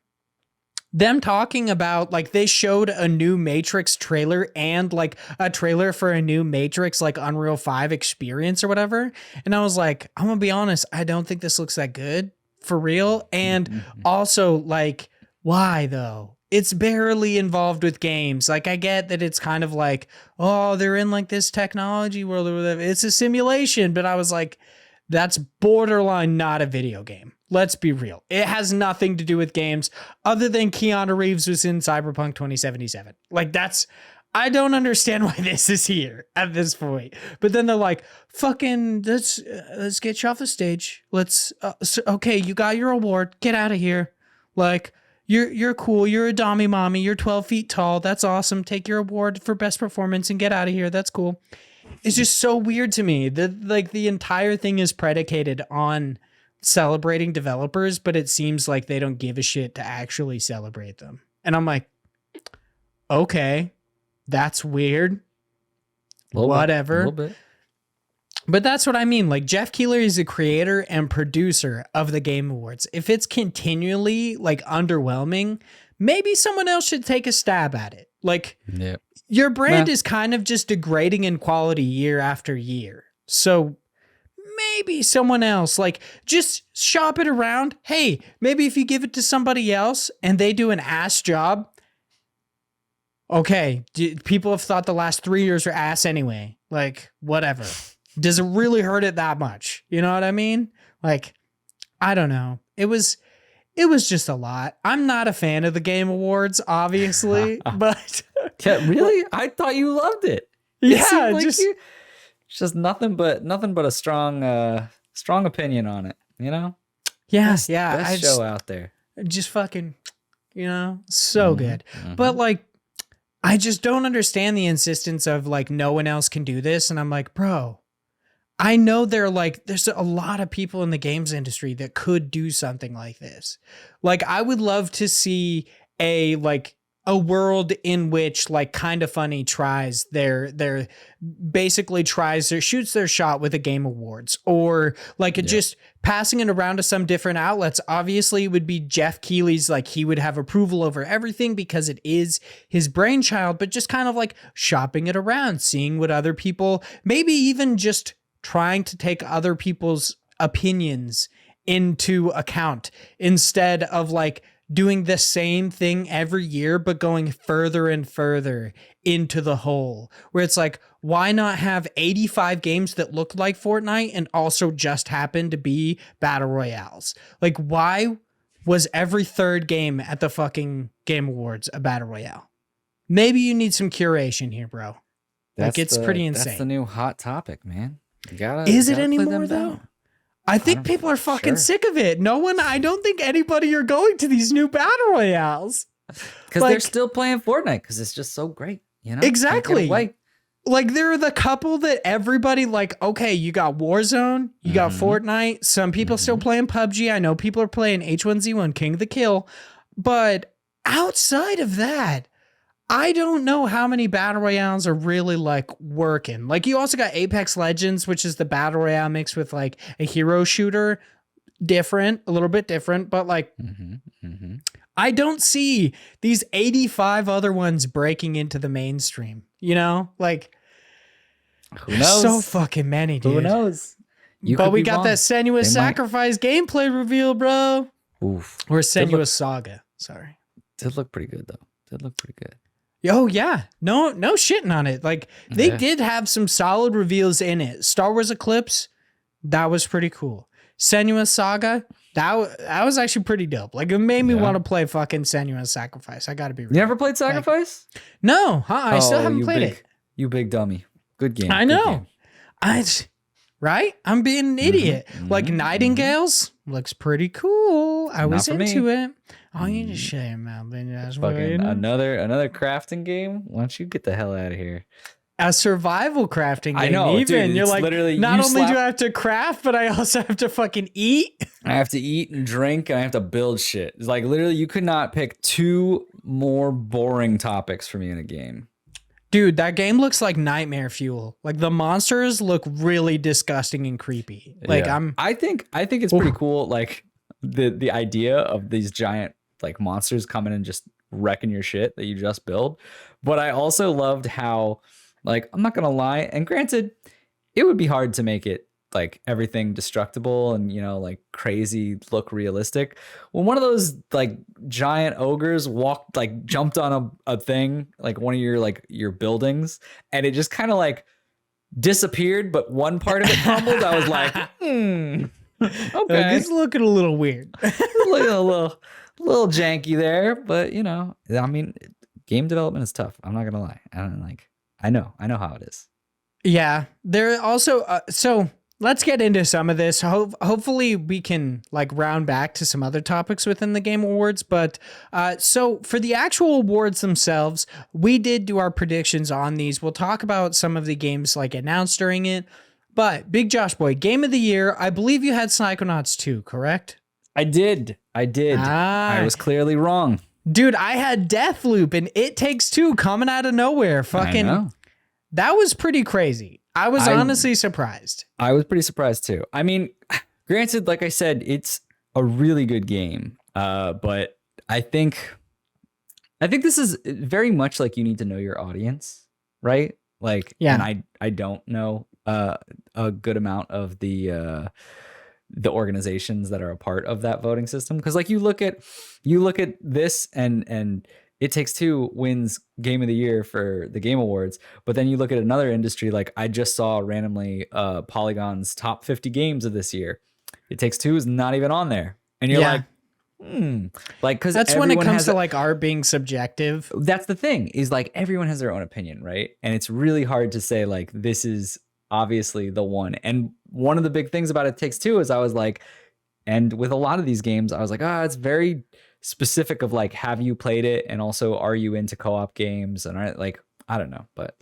them talking about like they showed a new Matrix trailer and like a trailer for a new Matrix like Unreal 5 experience or whatever. And I was like, I'm gonna be honest, I don't think this looks that good for real. And also like, why though? it's barely involved with games. Like, I get that it's kind of like, oh, they're in like this technology world or whatever. It's a simulation, but I was like, that's borderline not a video game. Let's be real. It has nothing to do with games other than Keanu Reeves was in Cyberpunk 2077. Like, I don't understand why this is here at this point. But then they're like, fucking, let's get you off the stage. Okay, you got your award. Get out of here. Like, you're cool. You're a Dommy Mommy. You're 12 feet tall. That's awesome. Take your award for best performance and get out of here. That's cool. It's just so weird to me that like the entire thing is predicated on celebrating developers, but it seems like they don't give a shit to actually celebrate them. And I'm like, okay, that's weird. Whatever. A little bit. But that's what I mean. Like, Jeff Keighley is the creator and producer of the Game Awards. If it's continually like underwhelming, maybe someone else should take a stab at it. Like, your brand is kind of just degrading in quality year after year. So maybe someone else, like, just shop it around. Hey, maybe if you give it to somebody else and they do an ass job. Okay, people have thought the last 3 years were ass anyway. Like, whatever. Does it really hurt it that much? You know what I mean? Like, I don't know. It was just a lot. I'm not a fan of the Game Awards, obviously, but yeah, really? I thought you loved it. Yeah, like it's just nothing but a strong opinion on it, you know? Best show out there. Just fucking, so good. But like, I just don't understand the insistence of like, no one else can do this. And I'm like, bro, I know there's a lot of people in the games industry that could do something like this. Like, I would love to see a world in which like Kinda Funny shoots their shot with a Game Awards, or like just passing it around to some different outlets. Obviously it would be Jeff Keighley's, like, he would have approval over everything because it is his brainchild, but just kind of like shopping it around, seeing what other people, maybe even just trying to take other people's opinions into account instead of like doing the same thing every year, but going further and further into the hole, where it's like, why not have 85 games that look like Fortnite and also just happen to be battle royales? Like, why was every third game at the fucking Game Awards a battle royale? Maybe you need some curation here, bro. It's pretty insane. That's the new hot topic, man. Is it anymore though? I think people are fucking sick of it. I don't think anybody are going to these new battle royales. Because they're still playing Fortnite because it's just so great, you know? Exactly. Like, there are the couple that everybody, like, okay, you got Warzone, you got Fortnite, some people still playing PUBG. I know people are playing H1Z1, King of the Kill. But outside of that, I don't know how many battle royales are really like working. Like, you also got Apex Legends, which is the battle royale mixed with like a hero shooter. A little bit different, but like, I don't see these 85 other ones breaking into the mainstream, like, who knows? So fucking many, dude. Who knows? But we got that Senua's Sacrifice gameplay reveal, bro. Oof. Or Senua's Saga. Sorry. Did look pretty good though. Did look pretty good. Oh yeah, no shitting on it. Like, they did have some solid reveals in it. Star Wars Eclipse, that was pretty cool. Senua's Saga, that was actually pretty dope. Like, it made me want to play fucking Senua's Sacrifice. I gotta be real. You never played Sacrifice? Like, no, I still haven't played it. You big dummy. Good game. I know. Right? I'm being an idiot. Like, Nightingales looks pretty cool. I was into it. Oh, you just shut your mouth. Fucking another crafting game? Why don't you get the hell out of here? A survival crafting game. I know, even. dude, you're like, literally, not only do I have to craft, but I also have to fucking eat. I have to eat and drink, and I have to build shit. It's like, literally, you could not pick two more boring topics for me in a game. Dude, that game looks like nightmare fuel. Like, the monsters look really disgusting and creepy. Like, I think it's pretty cool. Like, the idea of these giant like monsters coming and just wrecking your shit that you just build. But I also loved how, like, I'm not gonna lie, and granted, it would be hard to make it like everything destructible and, you know, like crazy look realistic. When one of those like giant ogres jumped on a thing, like one of your buildings, and it just kind of like disappeared, but one part of it crumbled, I was like, okay. It's looking a little weird. Looking a little janky there, but you know, I mean, game development is tough. I'm not gonna lie. I know how it is. Yeah, there also so let's get into some of this. Hopefully we can like round back to some other topics within the Game Awards. But so for the actual awards themselves, we did do our predictions on these. We'll talk about some of the games like announced during it. But Big Josh Boy, Game of the Year, I believe you had Psychonauts 2, correct? I did. I was clearly wrong. Dude, I had Deathloop and It Takes Two coming out of nowhere. Fucking, I know. That was pretty crazy. I was honestly surprised. I was pretty surprised too. I mean, granted, like I said, it's a really good game. But I think this is very much like you need to know your audience, right? Like, yeah. And I don't know a good amount of the organizations that are a part of that voting system, because like you look at this and It Takes Two wins Game of the Year for the Game Awards, but then you look at another industry, like I just saw randomly Polygon's top 50 games of this year. It Takes Two is not even on there, and you're like, like, because that's when it comes to like art being subjective. That's the thing, is like everyone has their own opinion, right? And it's really hard to say like this is obviously the one. And one of the big things about It Takes Two is I was like, and with a lot of these games, I was like, it's very specific of like, have you played it? And also, are you into co-op games? And I don't know, but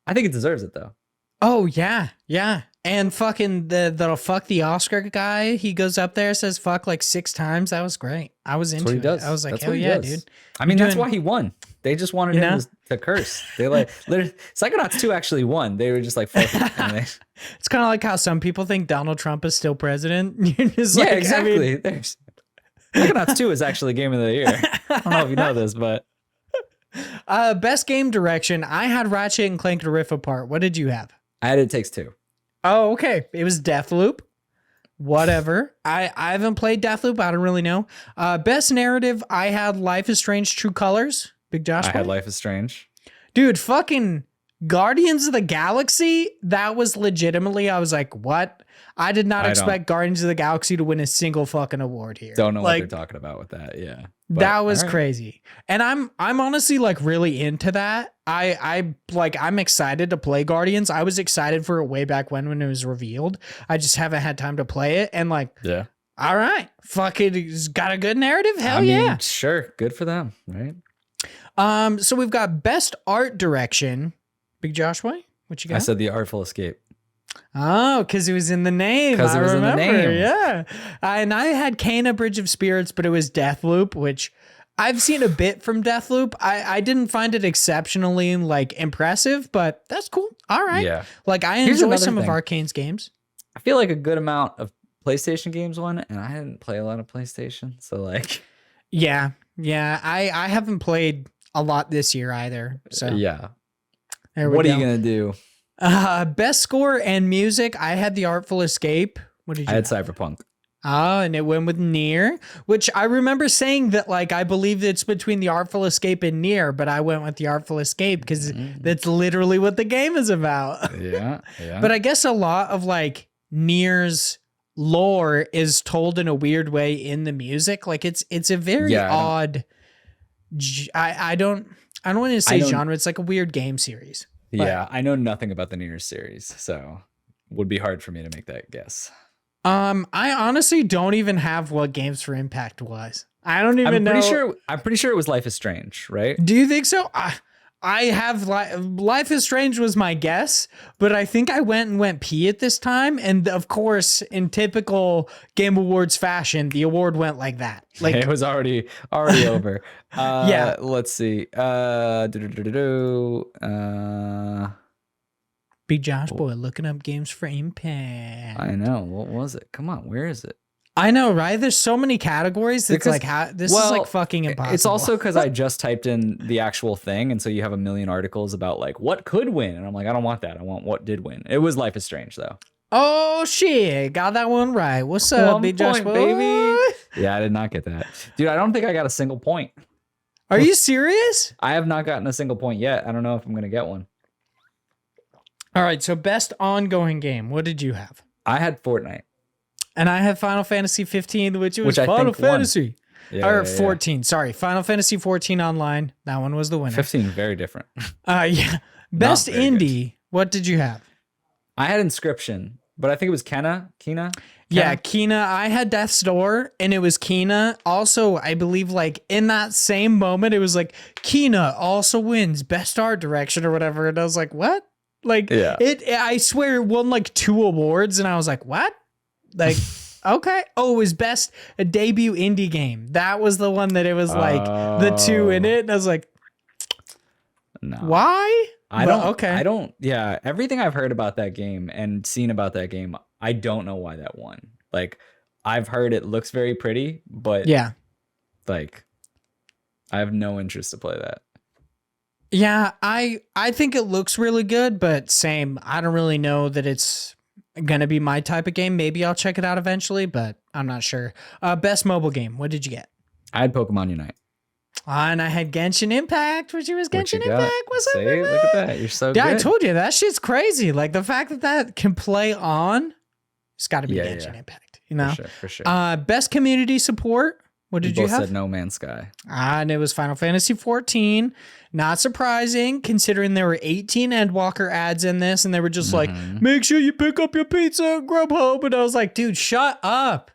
I think it deserves it though. Oh yeah. Yeah. And fucking the fuck the Oscar guy, he goes up there, says fuck like 6 times. That was great. I was into it. I was like, hell yeah, dude. I mean, that's why he won. They just wanted him to curse. They like Psychonauts 2 actually won. They were just like, fuck it. It's kind of like how some people think Donald Trump is still president. You're just like, exactly. Psychonauts 2 is actually Game of the Year. I don't know if you know this, but best game direction. I had Ratchet and Clank to Rift Apart. What did you have? I had It Takes Two. Oh, okay. It was Deathloop. Whatever. I haven't played Deathloop. I don't really know. Best narrative. I had Life is Strange: True Colors. Big Josh. I had Life is Strange. Dude, fucking Guardians of the Galaxy. That was legitimately, I was like, what? I did not expect Guardians of the Galaxy to win a single fucking award here. Don't know what they're talking about with that. Yeah. But, that was crazy. And I'm honestly like really into that. I'm excited to play Guardians. I was excited for it way back when it was revealed. I just haven't had time to play it. And like, yeah. All right. Fuck it. It's got a good narrative. Hell yeah. Sure. Good for them. Right. So we've got best art direction. Big Josh, what you got? I said The Artful Escape. Oh, because it was in the name. Because it was remember. in the name. Yeah. And I had Kena Bridge of Spirits, but it was Deathloop, which I've seen a bit from Deathloop. I didn't find it exceptionally like impressive, but that's cool. All right. Yeah. Like I enjoy some of Arcane's games. I feel like a good amount of PlayStation games won, and I didn't play a lot of PlayStation. So like. Yeah. Yeah. I haven't played a lot this year either. So yeah. What are you going to do? Best score and music. I had The Artful Escape. What did you? I had Cyberpunk. Oh, and it went with Nier, which I remember saying that like I believe it's between The Artful Escape and Nier, but I went with The Artful Escape because that's literally what the game is about. Yeah. But I guess a lot of like Nier's lore is told in a weird way in the music. Like it's a very odd. I don't want to say genre. It's like a weird game series. But, yeah, I know nothing about the Nier series, so would be hard for me to make that guess. I honestly don't even have what Games for Impact was. I don't even know. I'm pretty sure it was Life is Strange, right? Do you think so? I have Life is Strange was my guess, but I think I went pee at this time, and of course, in typical Game Awards fashion, the award went like that. Like it was already over. Yeah. Let's see. Big Josh Boy looking up Games for Impact. I know. What was it? Come on, where is it? I know, right? There's so many categories. It's like this is like fucking impossible. It's also because I just typed in the actual thing, and so you have a million articles about like what could win, and I'm like, I don't want that. I want what did win. It was Life is Strange though. Oh shit, got that one right. What's up, 1 Big Josh point, boy? baby. Yeah, I did not get that. Dude, I don't think I got a single point. Are you serious? I have not gotten a single point yet. I don't know if I'm going to get one. All right, so best ongoing game. What did you have? I had Fortnite. And I had Final Fantasy 15, which was I Final think won. Fantasy. Or 14, sorry. Final Fantasy 14 online. That one was the winner. 15, very different. Yeah. Best very indie. What did you have? I had Inscription, but I think it was Kena. Yeah, Kena. I had Death's Door, and it was Kena. Also, I believe like in that same moment, it was like Kena also wins Best Art Direction or whatever. And I was like, what? Like I swear it won like 2 awards, and I was like, what? Like, okay. Oh, it was Best Debut Indie Game. That was the one that it was like the 2 in it. And I was like, no. Why? Yeah, everything I've heard about that game and seen about that game, I don't know why that won. Like, I've heard it looks very pretty, but yeah, like, I have no interest to play that. Yeah, I think it looks really good, but same. I don't really know that it's gonna be my type of game. Maybe I'll check it out eventually, but I'm not sure. Best mobile game. What did you get? I had Pokemon Unite. And I had Genshin Impact, which was Genshin Impact. What's up? See, look at that. You're so good. Yeah, I told you that shit's crazy. Like the fact that that can play on, it's got to be Genshin Impact. You know, for sure. Best community support. What did you have? Said No Man's Sky. And it was Final Fantasy 14. Not surprising, considering there were 18 Endwalker ads in this, and they were just like, make sure you pick up your pizza at Grubhub. And I was like, dude, shut up.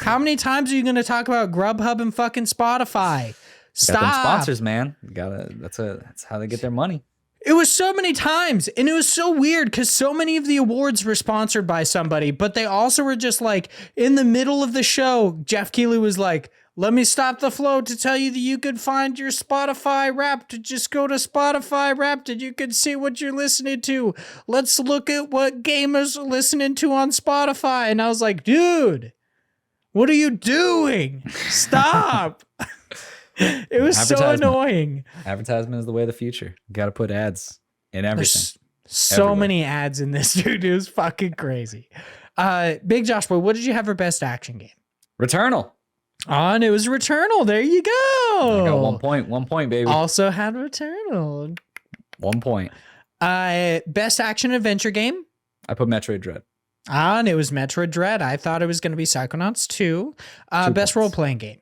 How many times are you going to talk about Grubhub and fucking Spotify? Stop. Got them sponsors, man. You gotta. That's how they get their money. It was so many times, and it was so weird because so many of the awards were sponsored by somebody, but they also were just like in the middle of the show. Jeff Keighley was like, let me stop the flow to tell you that you could find your Spotify Wrapped. Just go to Spotify Wrapped and you can see what you're listening to. Let's look at what gamers are listening to on Spotify. And I was like, dude, what are you doing? Stop. It was so annoying. Advertisement is the way of the future. You got to put ads in everything. There's so many ads in this, dude. It was fucking crazy. Big Josh Boy, what did you have for best action game? Returnal. And it was Returnal. There you go. I got 1 point. 1 point, baby. Also had Returnal. 1 point. Best action adventure game. I put Metroid Dread. And it was Metroid Dread. I thought it was going to be Psychonauts 2. Best role playing game.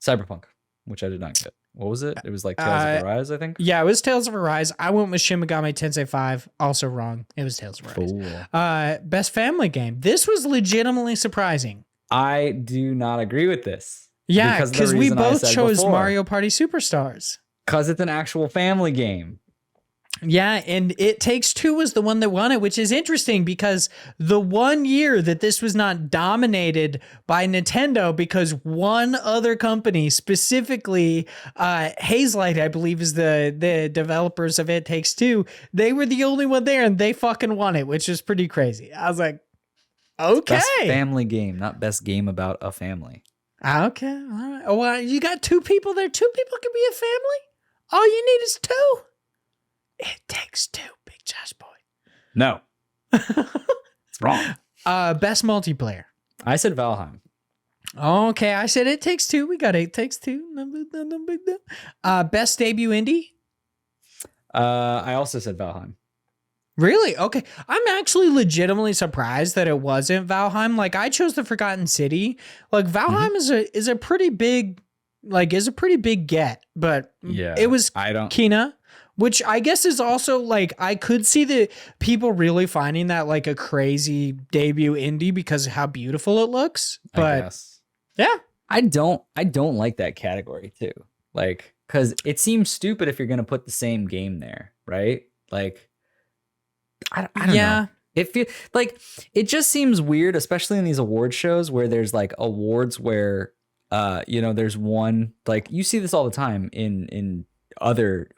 Cyberpunk, which I did not get. What was it? It was like Tales of Arise, I think. Yeah, it was Tales of Arise. I went with Shin Megami Tensei 5. Also wrong. It was Tales of Arise. Best family game. This was legitimately surprising. I do not agree with this. Yeah, because we both chose Mario Party Superstars. Because it's an actual family game. Yeah, and It Takes Two was the one that won it, which is interesting because the 1 year that this was not dominated by Nintendo, because one other company, specifically Hazelight, I believe is the developers of It Takes Two, they were the only one there and they fucking won it, which is pretty crazy. I was like, okay. Best family game, not best game about a family. Okay, all right. Oh, well, you got 2 people there. 2 people can be a family? All you need is 2. It Takes Two, Big Josh Boy. No. It's wrong. Best multiplayer. I said Valheim. Okay, I said It Takes Two. We got It Takes Two. No big deal. Best debut indie. I also said Valheim. Really? Okay. I'm actually legitimately surprised that it wasn't Valheim. Like, I chose the Forgotten City. Like, Valheim is a pretty big get, but yeah, it was Kena. Which I guess is also like, I could see the people really finding that like a crazy debut indie because of how beautiful it looks. But I guess. Yeah. I don't like that category too. Like, cause it seems stupid if you're going to put the same game there. Right. Like, I don't know. It just seems weird, especially in these award shows where there's like awards where, there's one, like you see this all the time in other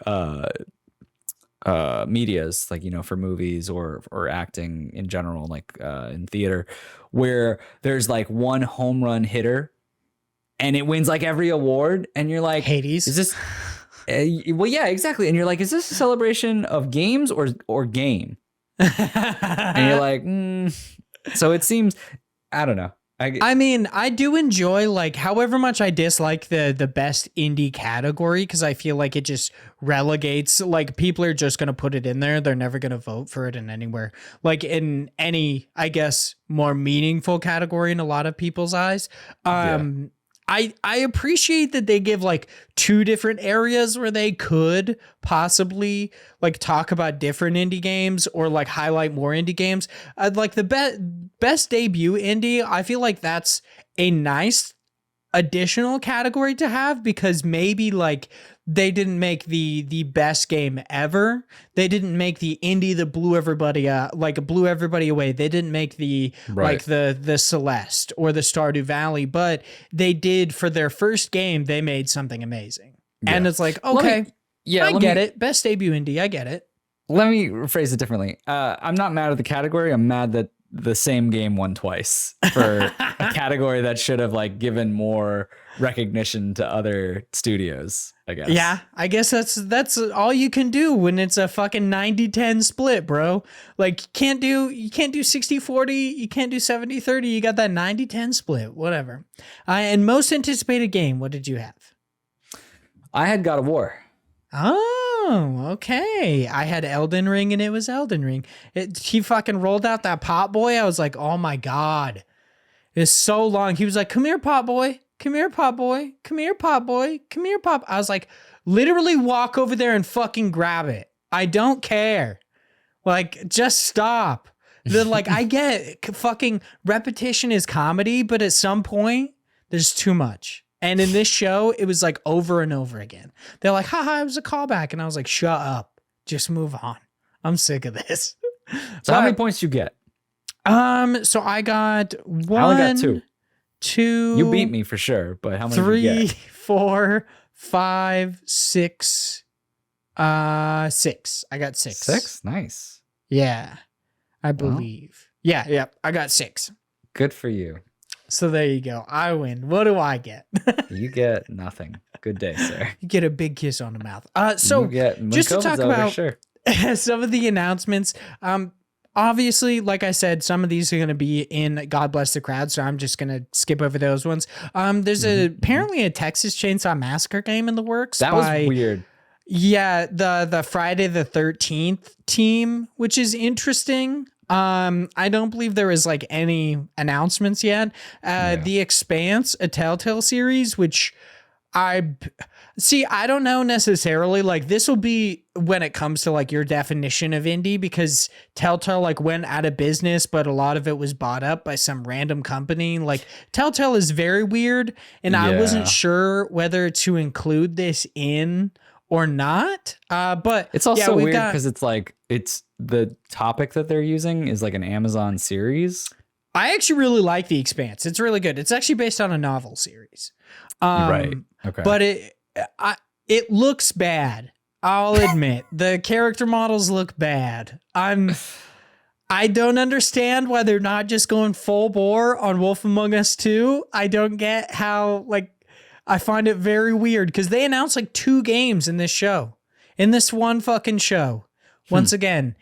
medias, like, for movies or acting in general, like in theater, where there's like one home run hitter and it wins like every award, and you're like, Hades. Is this well, yeah, exactly. And you're like, is this a celebration of games or game? And you're like, So it seems, I don't know. I mean, I do enjoy, like, however much I dislike the best indie category, because I feel like it just relegates, like, people are just going to put it in there. They're never going to vote for it in anywhere. Like, in any, I guess, more meaningful category in a lot of people's eyes. I appreciate that they give like two different areas where they could possibly like talk about different indie games or like highlight more indie games. Like the best debut indie, I feel like that's a nice additional category to have, because maybe like they didn't make the best game ever. They didn't make the indie that blew everybody blew everybody away. They didn't make the like the Celeste or the Stardew Valley, but they did for their first game. They made something amazing, and it's like, okay, I get it. Best debut indie, I get it. Let me rephrase it differently. I'm not mad at the category. I'm mad that the same game won twice for a category that should have like given more recognition to other studios, I guess. Yeah, I guess that's all you can do when it's a fucking 90-10 split, bro. Like you can't do 60-40, you can't do 70-30, you got that 90-10 split, whatever. And most anticipated game, what did you have? I had God of War. Oh, okay. I had Elden Ring, and it was Elden Ring. He fucking rolled out that pot boy. I was like, oh my God. It's so long. He was like, come here, pot boy. Come here, pot boy. Come here, pot boy. Come here, pot. I was like, literally walk over there and fucking grab it. I don't care. Like, just stop. Like, I get fucking repetition is comedy, but at some point, there's too much. And in this show, it was like over and over again. They're like, haha, it was a callback. And I was like, shut up. Just move on. I'm sick of this. So how many points you get? So I got one. I only got two. Two. You beat me for sure, but how many three, did you get? 4, 5, 6. 6. I got 6. 6? Nice. Yeah. I believe. Well, yeah. I got 6. Good for you. So there you go. I win. What do I get? You get nothing. Good day, sir. You get a big kiss on the mouth. So just to talk about some of the announcements, obviously, like I said, some of these are going to be in God Bless the Crowd, so I'm just going to skip over those ones. There's apparently a Texas Chainsaw Massacre game in the works. That was weird. Yeah, the Friday the 13th team, which is interesting. I don't believe there is like any announcements yet. The Expanse, a Telltale series, which I don't know necessarily. Like this will be when it comes to like your definition of indie, because Telltale like went out of business, but a lot of it was bought up by some random company. Like Telltale is very weird, and I wasn't sure whether to include this in or not. But it's also weird because it's like it's the topic that they're using is like an Amazon series. I actually really like The Expanse. It's really good. It's actually based on a novel series. Right. Okay. But it looks bad. I'll admit the character models look bad. I don't understand why they're not just going full bore on Wolf Among Us 2. I don't get how, like, I find it very weird because they announced like 2 games in this show, in this one fucking show. Once again,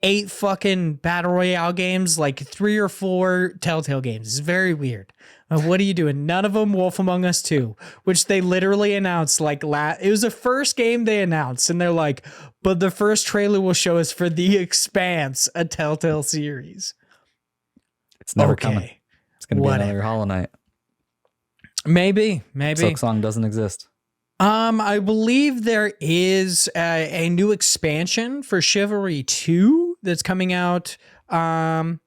8 fucking battle royale games, like 3 or 4 Telltale games. It's very weird. What are you doing? None of them Wolf Among Us 2, which they literally announced like it was the first game they announced, and they're like, but the first trailer will show us for The Expanse, a Telltale series. It's never coming. It's going to be another Hollow Knight. Maybe. Silksong doesn't exist. I believe there is a new expansion for Chivalry 2 that's coming out. It's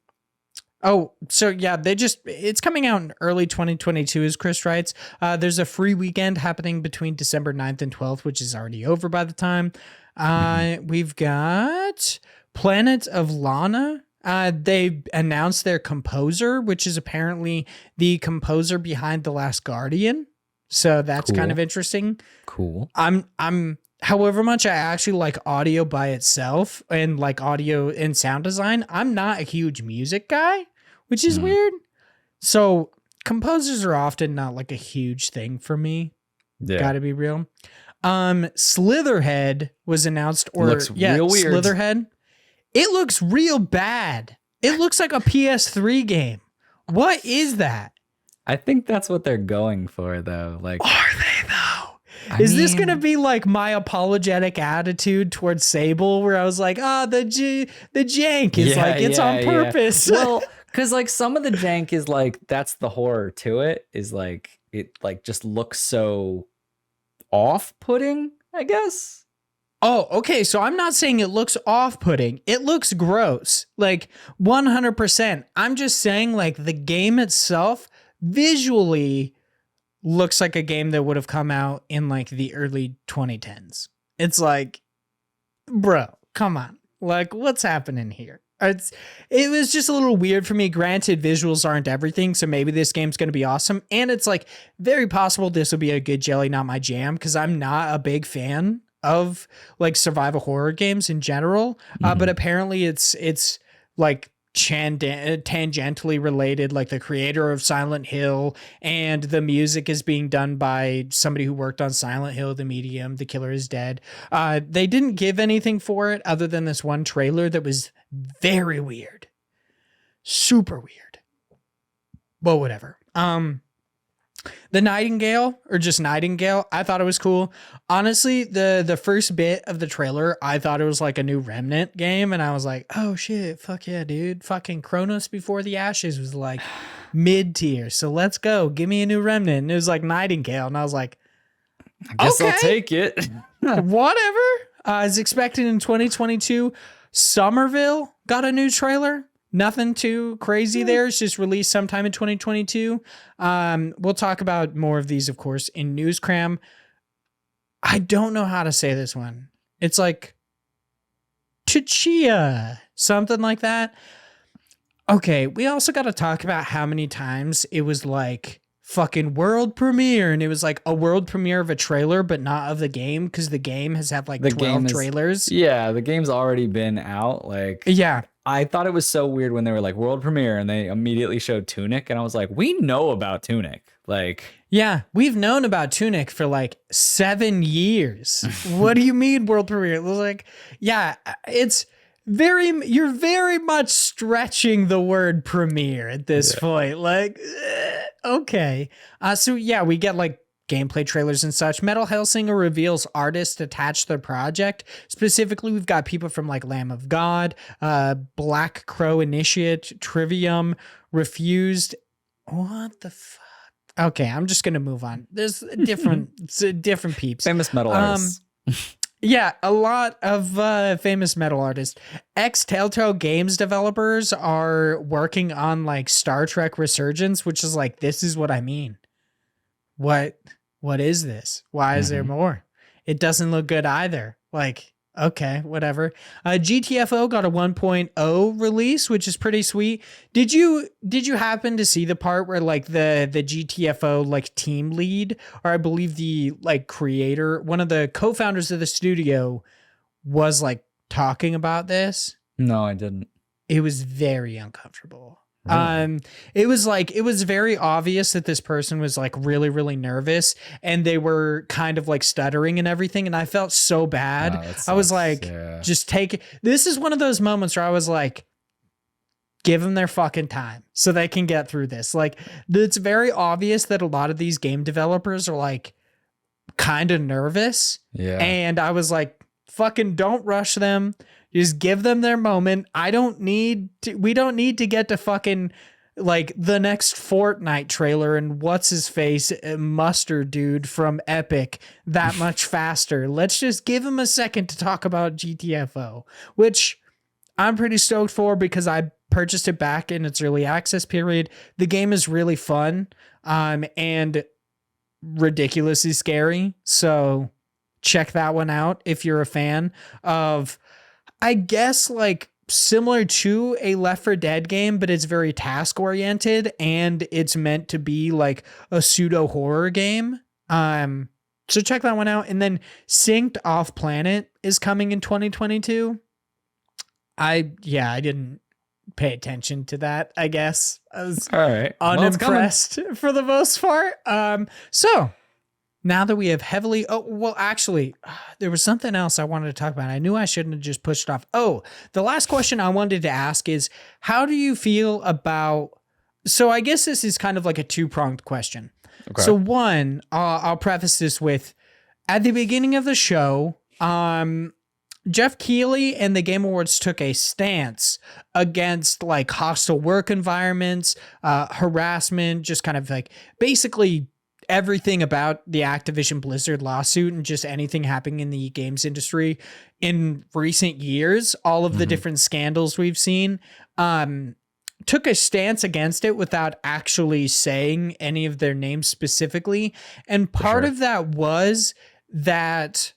coming out in early 2022, as Chris writes. There's a free weekend happening between December 9th and 12th, which is already over by the time. We've got Planet of Lana. They announced their composer, which is apparently the composer behind The Last Guardian. So that's kind of interesting. Cool. However much I actually like audio by itself and like audio and sound design, I'm not a huge music guy, which is weird. So composers are often not like a huge thing for me. Yeah. Gotta be real. Slitherhead was announced, or looks real weird. Slitherhead. It looks real bad. It looks like a PS3 game. What is that? I think that's what they're going for, though. Like, Are they though? Is this gonna be like my apologetic attitude towards Sable, where I was like, the jank is it's on purpose? Well, because like some of the jank is like that's the horror to it. Is like it like just looks so off-putting, I guess. Oh, okay. So I'm not saying it looks off-putting. It looks gross, like 100%. I'm just saying like the game itself visually looks like a game that would have come out in like the early 2010s. It's like, bro, come on. Like, what's happening here? It was just a little weird for me. Granted, visuals aren't everything, so maybe this game's going to be awesome. And it's like very possible this will be a good jelly, not my jam, because I'm not a big fan of like survival horror games in general. But apparently it's like tangentially related, like the creator of Silent Hill, and the music is being done by somebody who worked on Silent Hill, The Medium, The Killer is Dead. They didn't give anything for it other than this one trailer that was very weird, super weird, but whatever. The Nightingale, or just Nightingale, I thought it was cool. Honestly, the first bit of the trailer, I thought it was like a new Remnant game, and I was like, oh shit, fuck yeah, dude. Fucking Chronos Before the Ashes was like mid-tier, so let's go. Give me a new Remnant. And it was like Nightingale, and I was like, I guess I'll take it. Whatever. It's expected in 2022. Somerville got a new trailer. Nothing too crazy there. It's just released sometime in 2022. We'll talk about more of these, of course, in News Cram. I don't know how to say this one. It's like Chichia, something like that. Okay, we also got to talk about how many times it was like fucking world premiere, and it was like a world premiere of a trailer, but not of the game, because the game has had like 12 trailers. Yeah, the game's already been out. Like, yeah. I thought it was so weird when they were like world premiere and they immediately showed Tunic, and I was like, we know about Tunic. Like, yeah, we've known about Tunic for like 7 years. What do you mean world premiere? It was like, yeah, you're very much stretching the word premiere at this point. Like, okay. So yeah, we get like gameplay trailers and such. Metal Hellsinger reveals artists attached to the project. Specifically, we've got people from like Lamb of God, Black Crow Initiate, Trivium, Refused. What the fuck? Okay, I'm just gonna move on. There's different peeps. Famous metal artists. Yeah, a lot of famous metal artists. Telltale Games developers are working on like Star Trek Resurgence, which is like, this is what I mean. What is this? Why is there more? It doesn't look good either. Like, okay, whatever. GTFO got a 1.0 release, which is pretty sweet. Did you happen to see the part where like the GTFO like team lead, or I believe the like creator, one of the co-founders of the studio, was like talking about this? No, I didn't. It was very uncomfortable. Really? It was very obvious that this person was like really, really nervous, and they were kind of like stuttering and everything. And I felt so bad. I was like, just take it. This is one of those moments where I was like, give them their fucking time so they can get through this. Like, it's very obvious that a lot of these game developers are like kind of nervous. Yeah. And I was like, fucking don't rush them. Just give them their moment. We don't need to get to fucking like the next Fortnite trailer and what's his face Mustard dude from Epic that much faster. Let's just give him a second to talk about GTFO, which I'm pretty stoked for because I purchased it back in its early access period. The game is really fun and ridiculously scary. So check that one out if you're a fan of, I guess, like similar to a Left 4 Dead game, but it's very task oriented and it's meant to be like a pseudo horror game. So check that one out. And then Synced Off Planet is coming in 2022. I didn't pay attention to that, I guess. I was all right. unimpressed for the most part. So now that we have heavily, oh, well, actually, there was something else I wanted to talk about. I knew I shouldn't have just pushed it off. Oh, the last question I wanted to ask is, how do you feel about, so I guess this is kind of like a two-pronged question. Okay. So one, I'll preface this with, at the beginning of the show, Jeff Keighley and the Game Awards took a stance against like hostile work environments, harassment, just kind of like basically everything about the Activision Blizzard lawsuit and just anything happening in the games industry in recent years, all of the different scandals we've seen, took a stance against it without actually saying any of their names specifically. And part of that was that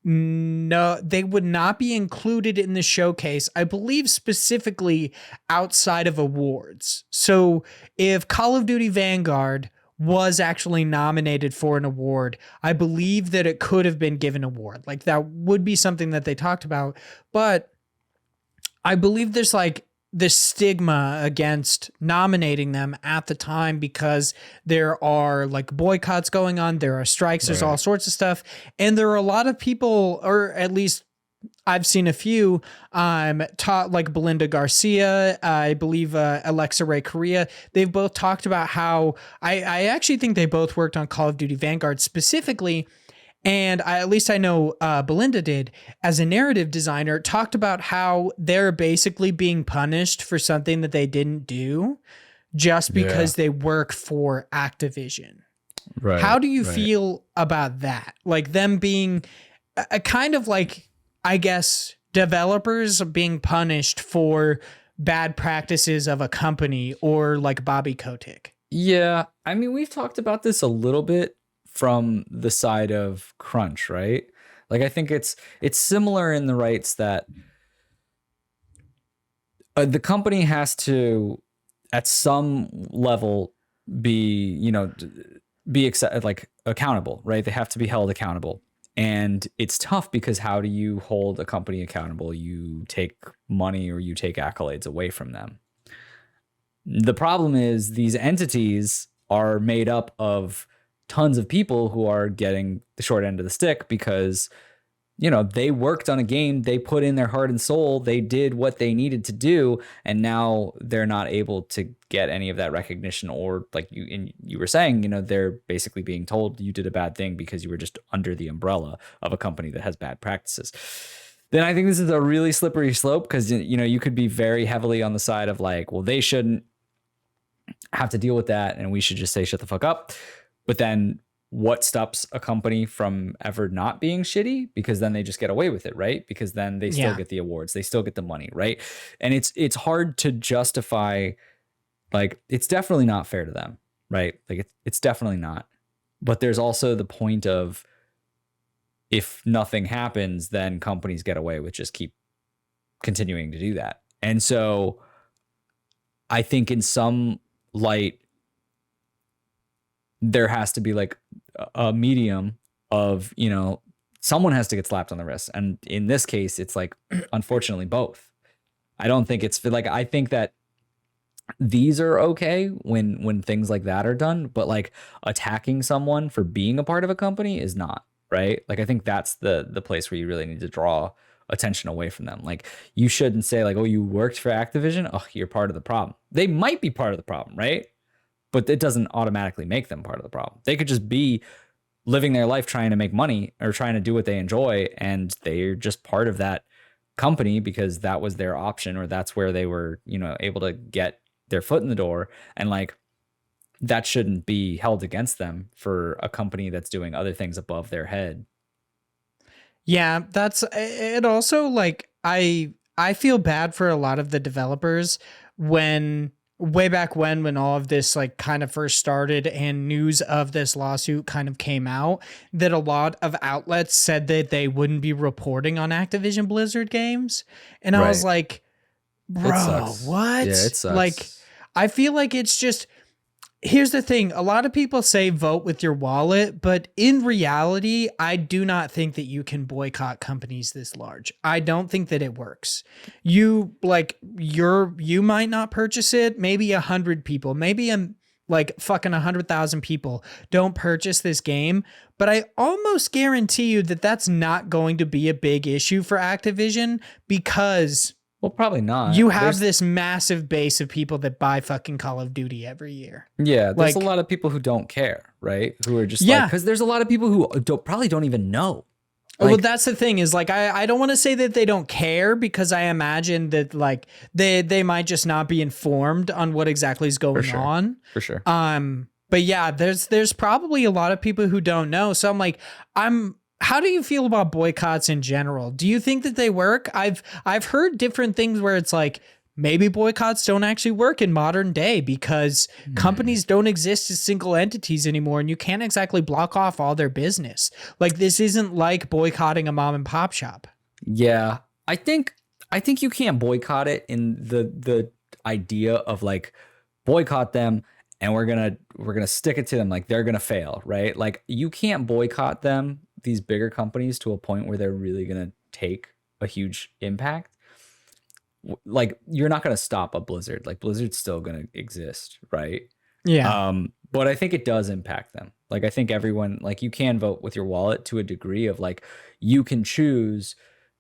no, they would not be included in the showcase, I believe specifically outside of awards. So if Call of Duty Vanguard was actually nominated for an award, I believe that it could have been given an award. Like that would be something that they talked about. But I believe there's like this stigma against nominating them at the time because there are like boycotts going on, there are strikes, there's all sorts of stuff. And there are a lot of people, or at least I've seen a few, taught like Belinda Garcia, I believe Alexa Ray Correa. They've both talked about how I actually think they both worked on Call of Duty Vanguard specifically. And at least I know Belinda did, as a narrative designer, talked about how they're basically being punished for something that they didn't do just because they work for Activision. Right. How do you feel about that? Like them being a kind of like, I guess, developers being punished for bad practices of a company, or like Bobby Kotick. Yeah. I mean, we've talked about this a little bit from the side of crunch, right? Like, I think it's similar in the rights that the company has to, at some level, be like accountable, right? They have to be held accountable. And it's tough because how do you hold a company accountable? You take money or you take accolades away from them. The problem is these entities are made up of tons of people who are getting the short end of the stick because, you know, they worked on a game, they put in their heart and soul, they did what they needed to do, and now they're not able to get any of that recognition, or like you were saying, you know, they're basically being told you did a bad thing because you were just under the umbrella of a company that has bad practices. Then I think this is a really slippery slope because, you know, you could be very heavily on the side of like, well, they shouldn't have to deal with that and we should just say shut the fuck up. But then what stops a company from ever not being shitty? Because then they just get away with it, right? Because then they still get the awards, they still get the money, right? And it's hard to justify, like, it's definitely not fair to them, right? Like it's definitely not. But there's also the point of, if nothing happens, then companies get away with just keep continuing to do that. And so I think in some light, there has to be like a medium of, you know, someone has to get slapped on the wrist. And in this case, it's like, unfortunately, both. I don't think it's like, I think that these are okay when things like that are done, but like attacking someone for being a part of a company is not, right? Like, I think that's the place where you really need to draw attention away from them. Like, you shouldn't say like, oh, you worked for Activision, oh, you're part of the problem. They might be part of the problem, right? But it doesn't automatically make them part of the problem. They could just be living their life trying to make money or trying to do what they enjoy, and they're just part of that company because that was their option, or that's where they were, you know, able to get their foot in the door. And like, that shouldn't be held against them for a company that's doing other things above their head. Yeah, that's it. Also, like, I feel bad for a lot of the developers when way back when all of this like kind of first started and news of this lawsuit kind of came out, that a lot of outlets said that they wouldn't be reporting on Activision Blizzard games. And I was like, bro, what? Yeah, it sucks. Like, I feel like it's just, here's the thing. A lot of people say vote with your wallet, but in reality, I do not think that you can boycott companies this large. I don't think that it works. You might not purchase it. Maybe 100 people, maybe like fucking 100,000 people don't purchase this game, but I almost guarantee you that that's not going to be a big issue for Activision because Well, probably not. you have this massive base of people that buy fucking Call of Duty every year. Yeah, there's Like- a lot of people who don't care, right? Who are just Yeah. like, because there's a lot of people who probably don't even know. Well, Like- that's the thing is like, I don't want to say that they don't care because I imagine that like they might just not be informed on what exactly is going sure. on. For sure. But yeah, there's probably a lot of people who don't know. So I'm like, how do you feel about boycotts in general? Do you think that they work? I've heard different things where it's like maybe boycotts don't actually work in modern day because companies don't exist as single entities anymore and you can't exactly block off all their business. Like this isn't like boycotting a mom and pop shop. Yeah, I think you can't boycott it in the idea of like boycott them and we're gonna stick it to them like they're gonna fail, right? Like you can't boycott them, these bigger companies, to a point where they're really gonna take a huge impact. Like you're not gonna stop a Blizzard. Like Blizzard's still gonna exist, right? Yeah. But I think it does impact them. Like I think everyone, like you can vote with your wallet to a degree of like you can choose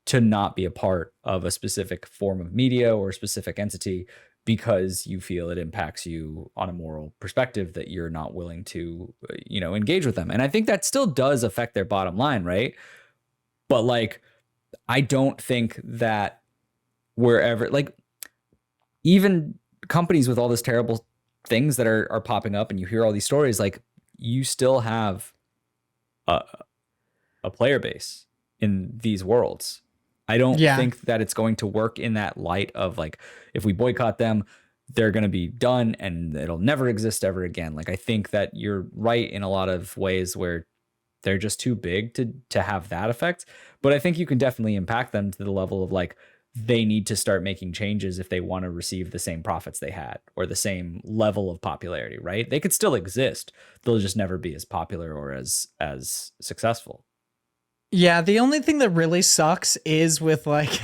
to not be a part of a specific form of media or a specific entity because you feel it impacts you on a moral perspective that you're not willing to, engage with them. And I think that still does affect their bottom line, right? But like, I don't think that wherever, like, even companies with all this terrible things that are popping up and you hear all these stories, like you still have a player base in these worlds. I don't think that it's going to work in that light of like, if we boycott them, they're going to be done and it'll never exist ever again. Like, I think that you're right in a lot of ways where they're just too big to have that effect. But I think you can definitely impact them to the level of like, they need to start making changes if they want to receive the same profits they had or the same level of popularity, right? They could still exist. They'll just never be as popular or as successful. Yeah, the only thing that really sucks is with like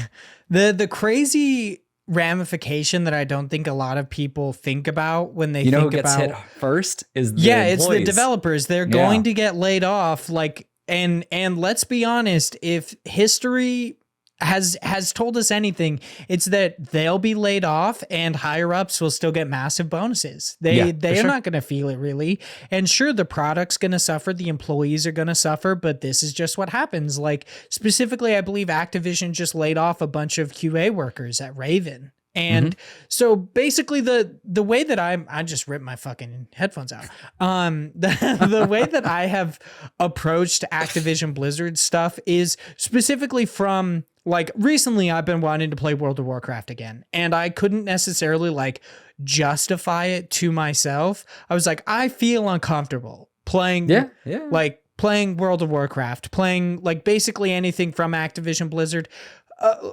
the crazy ramification that I don't think a lot of people think about when they think who gets about hit first is the it's the employees. developers. They're going to get laid off. Like, and let's be honest, if history has told us anything, it's that they'll be laid off and higher ups will still get massive bonuses. They are not going to feel it really. And sure, the product's going to suffer, the employees are going to suffer, but this is just what happens. Like specifically, I believe Activision just laid off a bunch of QA workers at Raven. And so basically the way that I just ripped my fucking headphones out. The way that I have approached Activision Blizzard stuff is specifically from like recently I've been wanting to play World of Warcraft again and I couldn't necessarily like justify it to myself. I was like, I feel uncomfortable playing like playing World of Warcraft, playing like basically anything from Activision Blizzard.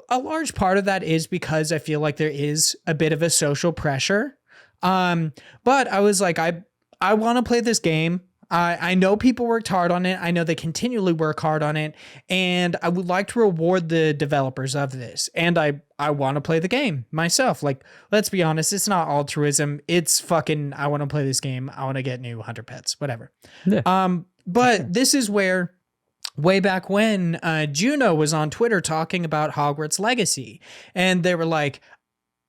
A large part of that is because I feel like there is a bit of a social pressure. But I was like, I want to play this game. I know people worked hard on it. I know they continually work hard on it. And I would like to reward the developers of this. And I want to play the game myself. Like, let's be honest, it's not altruism. It's fucking, I want to play this game. I want to get new hunter pets, whatever. Yeah. But this is where way back when Juno was on Twitter talking about Hogwarts Legacy. And they were like,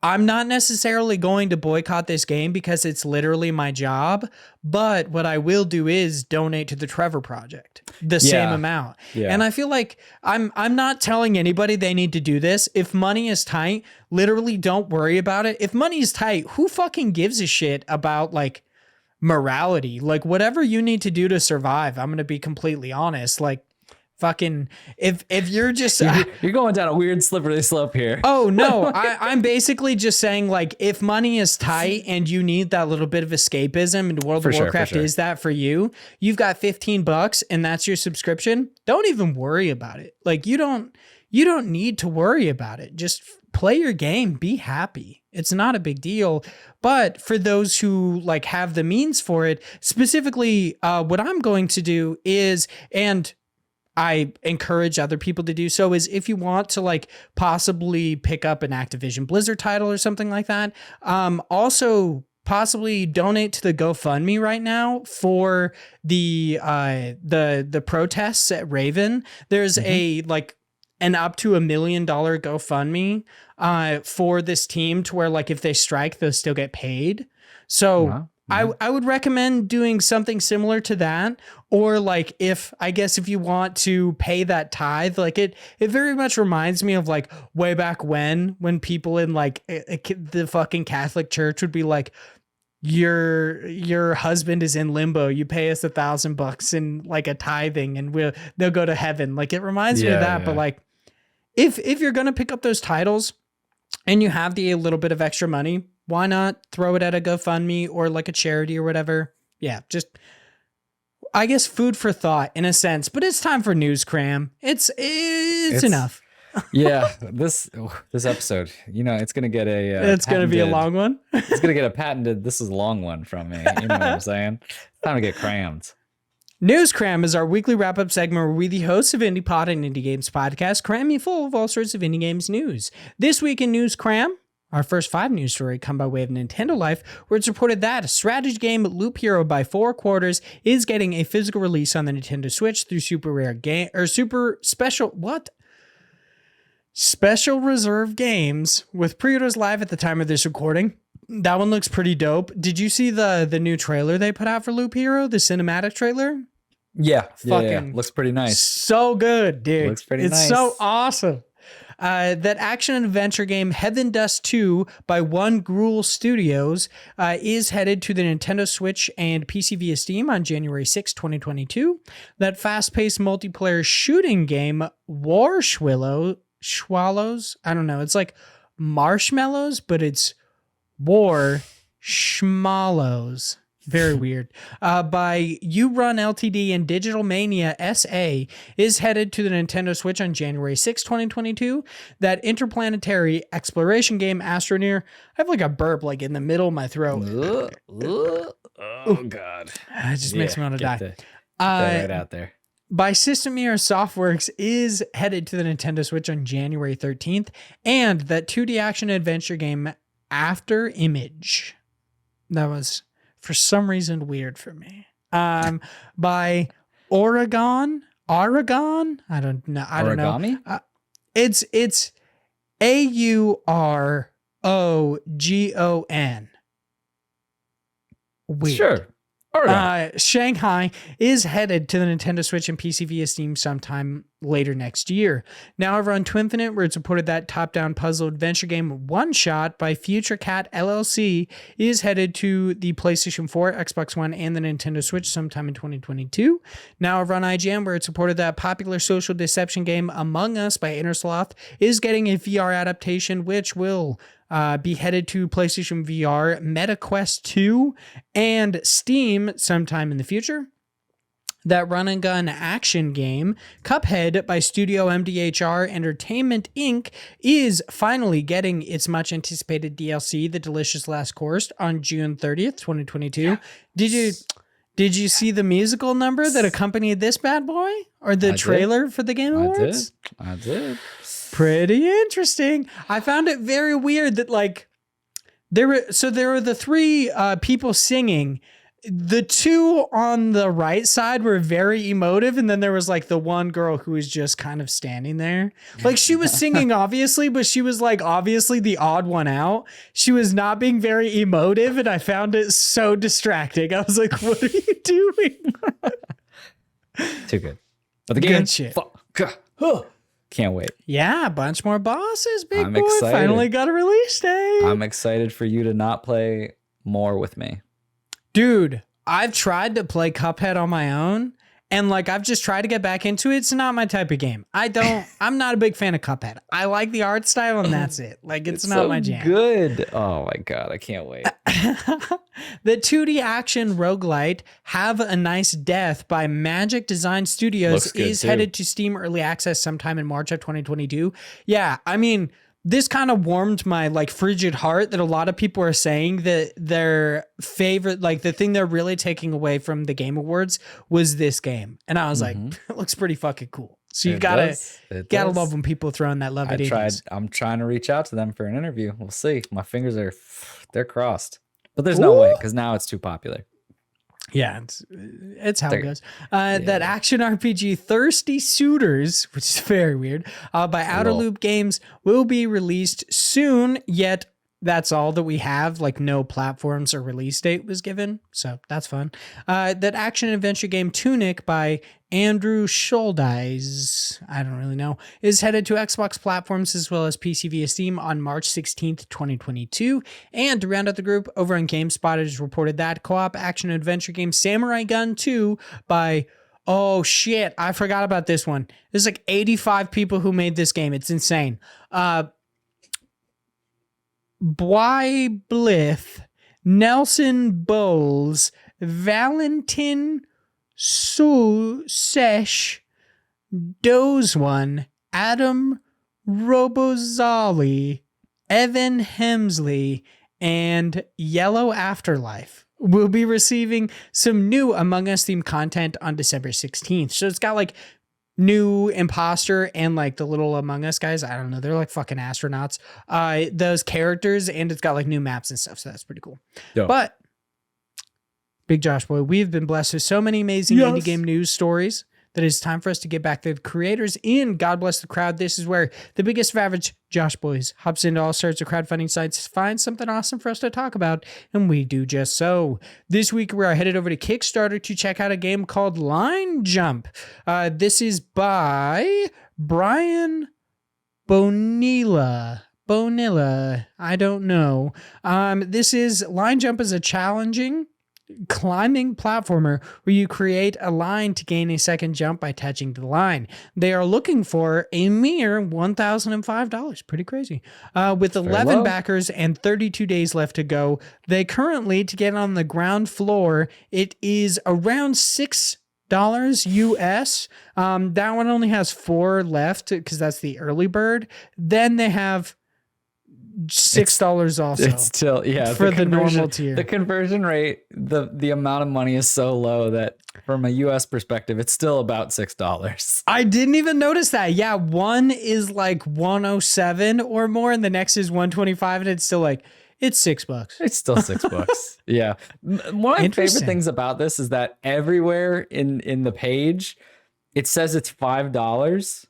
I'm not necessarily going to boycott this game because it's literally my job, but what I will do is donate to the Trevor Project, the same amount. Yeah. And I feel like I'm not telling anybody they need to do this. If money is tight, literally don't worry about it. If money is tight, who fucking gives a shit about like morality? Like whatever you need to do to survive, I'm going to be completely honest. Like, fucking if you're just you're going down a weird slippery slope here. Oh no, I'm basically just saying like if money is tight and you need that little bit of escapism and World of Warcraft is that for you, you've got $15 and that's your subscription. Don't even worry about it. Like you don't need to worry about it. Just play your game, be happy. It's not a big deal. But for those who like have the means for it, specifically what I'm going to do is, and I encourage other people to do so, is if you want to like possibly pick up an Activision Blizzard title or something like that, also possibly donate to the GoFundMe right now for the protests at Raven. There's a like an up to $1 million GoFundMe for this team to where like if they strike, they'll still get paid. So Wow. I would recommend doing something similar to that. Or like if you want to pay that tithe, like it very much reminds me of like way back when people in like the fucking Catholic Church would be like, your husband is in limbo. You pay us $1,000 in like a tithing and they'll go to heaven. Like it reminds me of that. But like if you're going to pick up those titles and you have a little bit of extra money, why not throw it at a GoFundMe or like a charity or whatever? Yeah, just, I guess, food for thought in a sense. But it's time for news, Cram. It's enough. Yeah, this episode, it's gonna get a. It's gonna be a long one. It's gonna get a patented. This is a long one from me. You know what I'm saying? It's time to get crammed. News Cram is our weekly wrap-up segment where we, the hosts of Indie Pod and Indie Games Podcast, cram you full of all sorts of indie games news. This week in News Cram, our first 5 news story come by way of Nintendo Life, where it's reported that a strategy game Loop Hero by 4 Quarters is getting a physical release on the Nintendo Switch through Special Reserve Games with pre-orders live at the time of this recording. That one looks pretty dope. Did you see the new trailer they put out for Loop Hero, the cinematic trailer? Yeah, fucking looks pretty nice. So good, dude. Looks pretty It's nice. so awesome. That action and adventure game Heaven Dust 2 by One Gruel Studios is headed to the Nintendo Switch and PC via Steam on January 6, 2022. That fast-paced multiplayer shooting game War Swallows? I don't know. It's like marshmallows, but it's War Schmallows. Very weird. By You Run Ltd and Digital Mania SA is headed to the Nintendo Switch on January 6, 2022. That interplanetary exploration game Astroneer. I have like a burp like in the middle of my throat. Oh God. It just makes me want to die. Get that right out there. By System Era Softworks is headed to the Nintendo Switch on January 13th. And that 2D action adventure game After Image. That was, for some reason, weird for me. By Oregon. I don't know. Origami? It's AUROGON. Weird. Sure. Shanghai is headed to the Nintendo Switch and PC via Steam sometime later next year. Now over on Twinfinite, where it's reported that top-down puzzle adventure game One Shot by Future Cat LLC is headed to the PlayStation 4, Xbox One, and the Nintendo Switch sometime in 2022. Now over on IGN, where it's reported that popular social deception game Among Us by Innersloth is getting a VR adaptation, which will be headed to PlayStation VR, MetaQuest 2, and Steam sometime in the future. That run and gun action game, Cuphead by Studio MDHR Entertainment Inc., is finally getting its much anticipated DLC, The Delicious Last Course, on June 30th, 2022. Yeah. Did you see the musical number that accompanied this bad boy? Or the trailer for the Game Awards? I did. Pretty interesting. I found it very weird that like there were the 3 people singing. The 2 on the right side were very emotive, and then there was like the one girl who was just kind of standing there. Like she was singing obviously, but she was like obviously the odd one out. She was not being very emotive, and I found it so distracting. I was like, what are you doing? Too good. But the game, good shit. Can't wait. Yeah, a bunch more bosses, big I'm boy. excited. Finally got a release date. I'm excited for you to not play more with me. Dude, I've tried to play Cuphead on my own, and like I've just tried to get back into it. It's not my type of game. I'm not a big fan of Cuphead. I like the art style, and that's it. Like it's not so my jam. Good. Oh my God, I can't wait. The 2D action roguelite Have a Nice Death by Magic Design Studios is headed to Steam Early Access sometime in March of 2022. Yeah, I mean, this kind of warmed my like frigid heart that a lot of people are saying that their favorite, like the thing they're really taking away from the Game Awards was this game. And I was like, it looks pretty fucking cool. So you gotta love when people throw in that love at indies. I'm trying to reach out to them for an interview. We'll see. My fingers they're crossed. But there's no way, because now it's too popular. Yeah, it's how it goes. That action RPG Thirsty Suitors, which is very weird, by Outer Loop Games will be released soon, yet that's all that we have. Like, no platforms or release date was given, so that's fun. That action adventure game Tunic by Andrew Schuldeis, I don't really know, is headed to Xbox platforms as well as PC via Steam on March 16th, 2022. And to round out the group, over on GameSpot, it is reported that co-op action adventure game Samurai Gun 2 by, oh shit, I forgot about this one. There's like 85 people who made this game. It's insane. Bly Blith, Nelson Bowles, Valentin Sesh, Dozwan, Adam Robozali, Evan Hemsley, and Yellow Afterlife will be receiving some new Among Us themed content on December 16th. So it's got like new imposter and like the little Among Us guys. I don't know. They're like fucking astronauts. Those characters, and it's got like new maps and stuff. So that's pretty cool. Yo. But Big Josh Boy, we've been blessed with so many amazing indie game news stories that it's time for us to get back to the creators in God Bless the Crowd. This is where the biggest of average Josh Boys hops into all sorts of crowdfunding sites, finds something awesome for us to talk about, and we do just so. This week, we are headed over to Kickstarter to check out a game called Line Jump. This is by Brian Bonilla, I don't know. This is Line Jump is a challenging climbing platformer where you create a line to gain a second jump by touching the line. They are looking for a mere $1,005. Pretty crazy. With 11 backers and 32 days left to go, they currently, to get on the ground floor, it is around $6 US. That one only has 4 left because that's the early bird. Then they have $6 also. It's still, yeah, for the normal tier. The conversion rate, the amount of money is so low that from a US perspective, it's still about $6. I didn't even notice that. Yeah, one is like 107 or more, and the next is 125, and it's still like, it's $6. It's still $6. Yeah. One of my favorite things about this is that everywhere in the page, it says it's $5,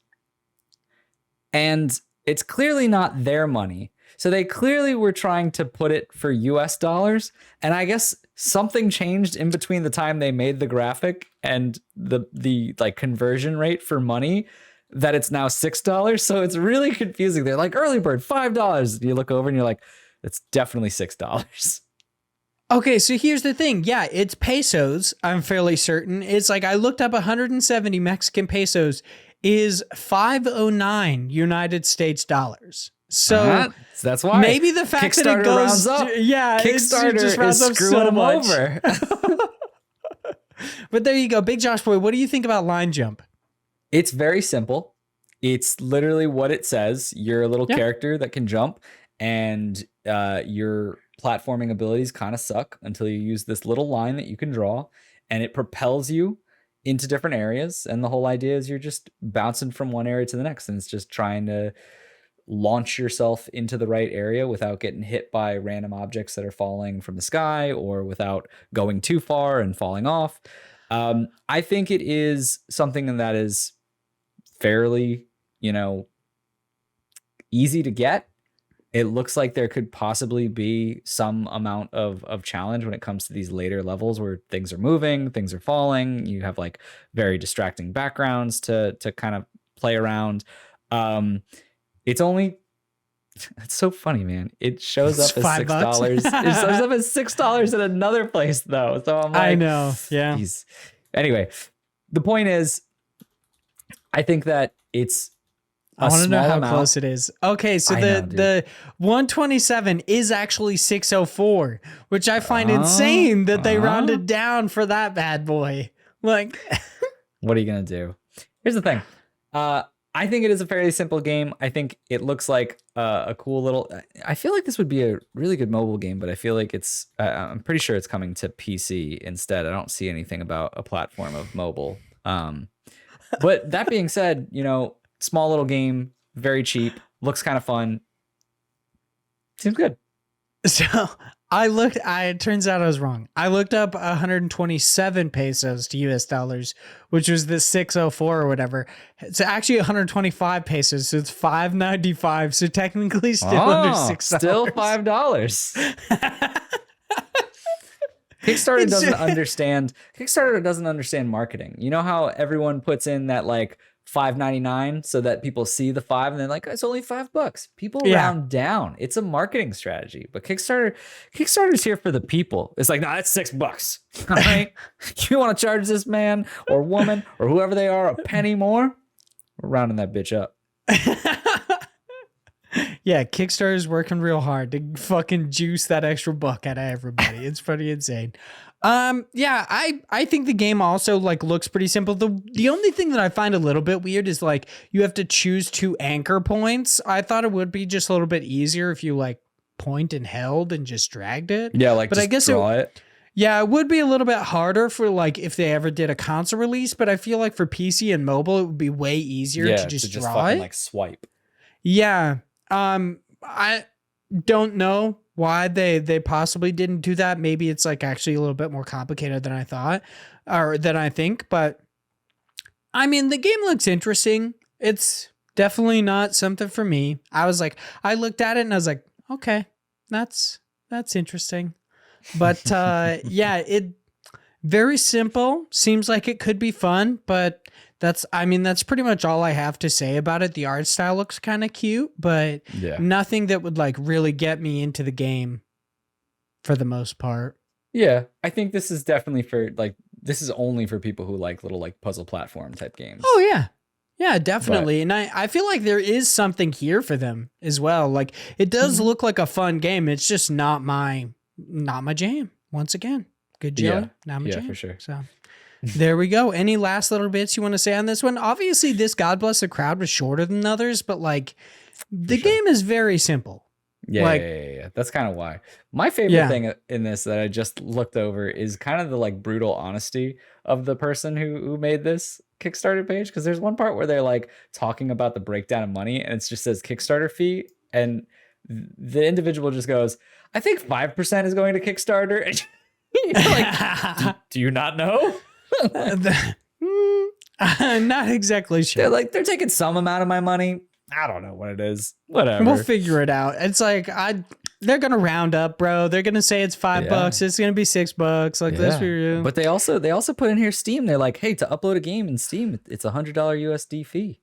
and it's clearly not their money. So they clearly were trying to put it for US dollars. And I guess something changed in between the time they made the graphic and the like conversion rate for money that it's now $6. So it's really confusing. They're like, early bird, $5. You look over and you're like, it's definitely $6. Okay, so here's the thing. Yeah, it's pesos, I'm fairly certain. It's like I looked up 170 Mexican pesos is 509 United States dollars. So that's why maybe the fact that it goes up, yeah, Kickstarter it just is screwing them over. But there you go, Big Josh Boy. What do you think about Line Jump? It's very simple. It's literally what it says. You're a little character that can jump, and your platforming abilities kind of suck until you use this little line that you can draw, and it propels you into different areas. And the whole idea is you're just bouncing from one area to the next, and it's just trying to launch yourself into the right area without getting hit by random objects that are falling from the sky or without going too far and falling off. I think it is something that is fairly, easy to get. It looks like there could possibly be some amount of challenge when it comes to these later levels where things are moving, things are falling. You have like very distracting backgrounds to kind of play around. It's so funny, man. It shows up as $6. It shows up as $6 in another place, though. So I'm like, I know, yeah. Geez. Anyway, the point is, I think that it's I want to know how close it is. Okay, so the 127 is actually 604, which I find insane that they rounded down for that bad boy. Like, what are you gonna do? Here's the thing. I think it is a fairly simple game. I think it looks like a cool little. I feel like this would be a really good mobile game, but I feel like it's. I'm pretty sure it's coming to PC instead. I don't see anything about a platform of mobile. But that being said, small little game, very cheap, looks kind of fun. Seems good. So It turns out I was wrong. I looked up 127 pesos to US dollars, which was the 604 or whatever. It's actually 125 pesos, so it's 5.95. So technically still under $6. Still $5. Kickstarter doesn't understand marketing. You know how everyone puts in that like $5.99 so that people see the 5 and they're like, it's only $5. People round down. It's a marketing strategy. But Kickstarter's here for the people. It's like, no, that's $6. All right. You want to charge this man or woman or whoever they are a penny more? We're rounding that bitch up. Yeah, Kickstarter's working real hard to fucking juice that extra buck out of everybody. It's pretty insane. Yeah, I think the game also like looks pretty simple. The only thing that I find a little bit weird is like you have to choose 2 anchor points. I thought it would be just a little bit easier if you like point and held and just dragged it. Yeah, like, but just I guess draw it. Yeah, it would be a little bit harder for like if they ever did a console release, but I feel like for PC and mobile it would be way easier to just draw fucking, like swipe. Yeah. I don't know why they possibly didn't do that. Maybe it's like actually a little bit more complicated than I thought or than I think, but I mean, the game looks interesting. It's definitely not something for me. I looked at it and I was like, okay, that's interesting. But, yeah, it very simple. Seems like it could be fun, but that's pretty much all I have to say about it. The art style looks kind of cute, but nothing that would like really get me into the game for the most part. Yeah, I think this is definitely this is only for people who like little like puzzle platform type games. Oh yeah. Yeah, definitely. But, and I feel like there is something here for them as well. Like it does look like a fun game. It's just not my jam. Once again, good job. Not my jam. Yeah, for sure. So there we go. Any last little bits you want to say on this one? Obviously, this God Bless the Crowd was shorter than others, but like the game is very simple. Yeah. That's kind of why. My favorite thing in this that I just looked over is kind of the like brutal honesty of the person who made this Kickstarter page. Because there's one part where they're like talking about the breakdown of money, and it just says Kickstarter fee, and the individual just goes, "I think 5% is going to Kickstarter." And you're like, do you not know? I'm not exactly sure. They're taking some amount of my money. I don't know what it is. Whatever. We'll figure it out. It's like they're gonna round up, bro. They're gonna say it's $5. It's gonna be $6. Like this for you. But they also put in here Steam. They're like, hey, to upload a game in Steam, it's $100 USD fee.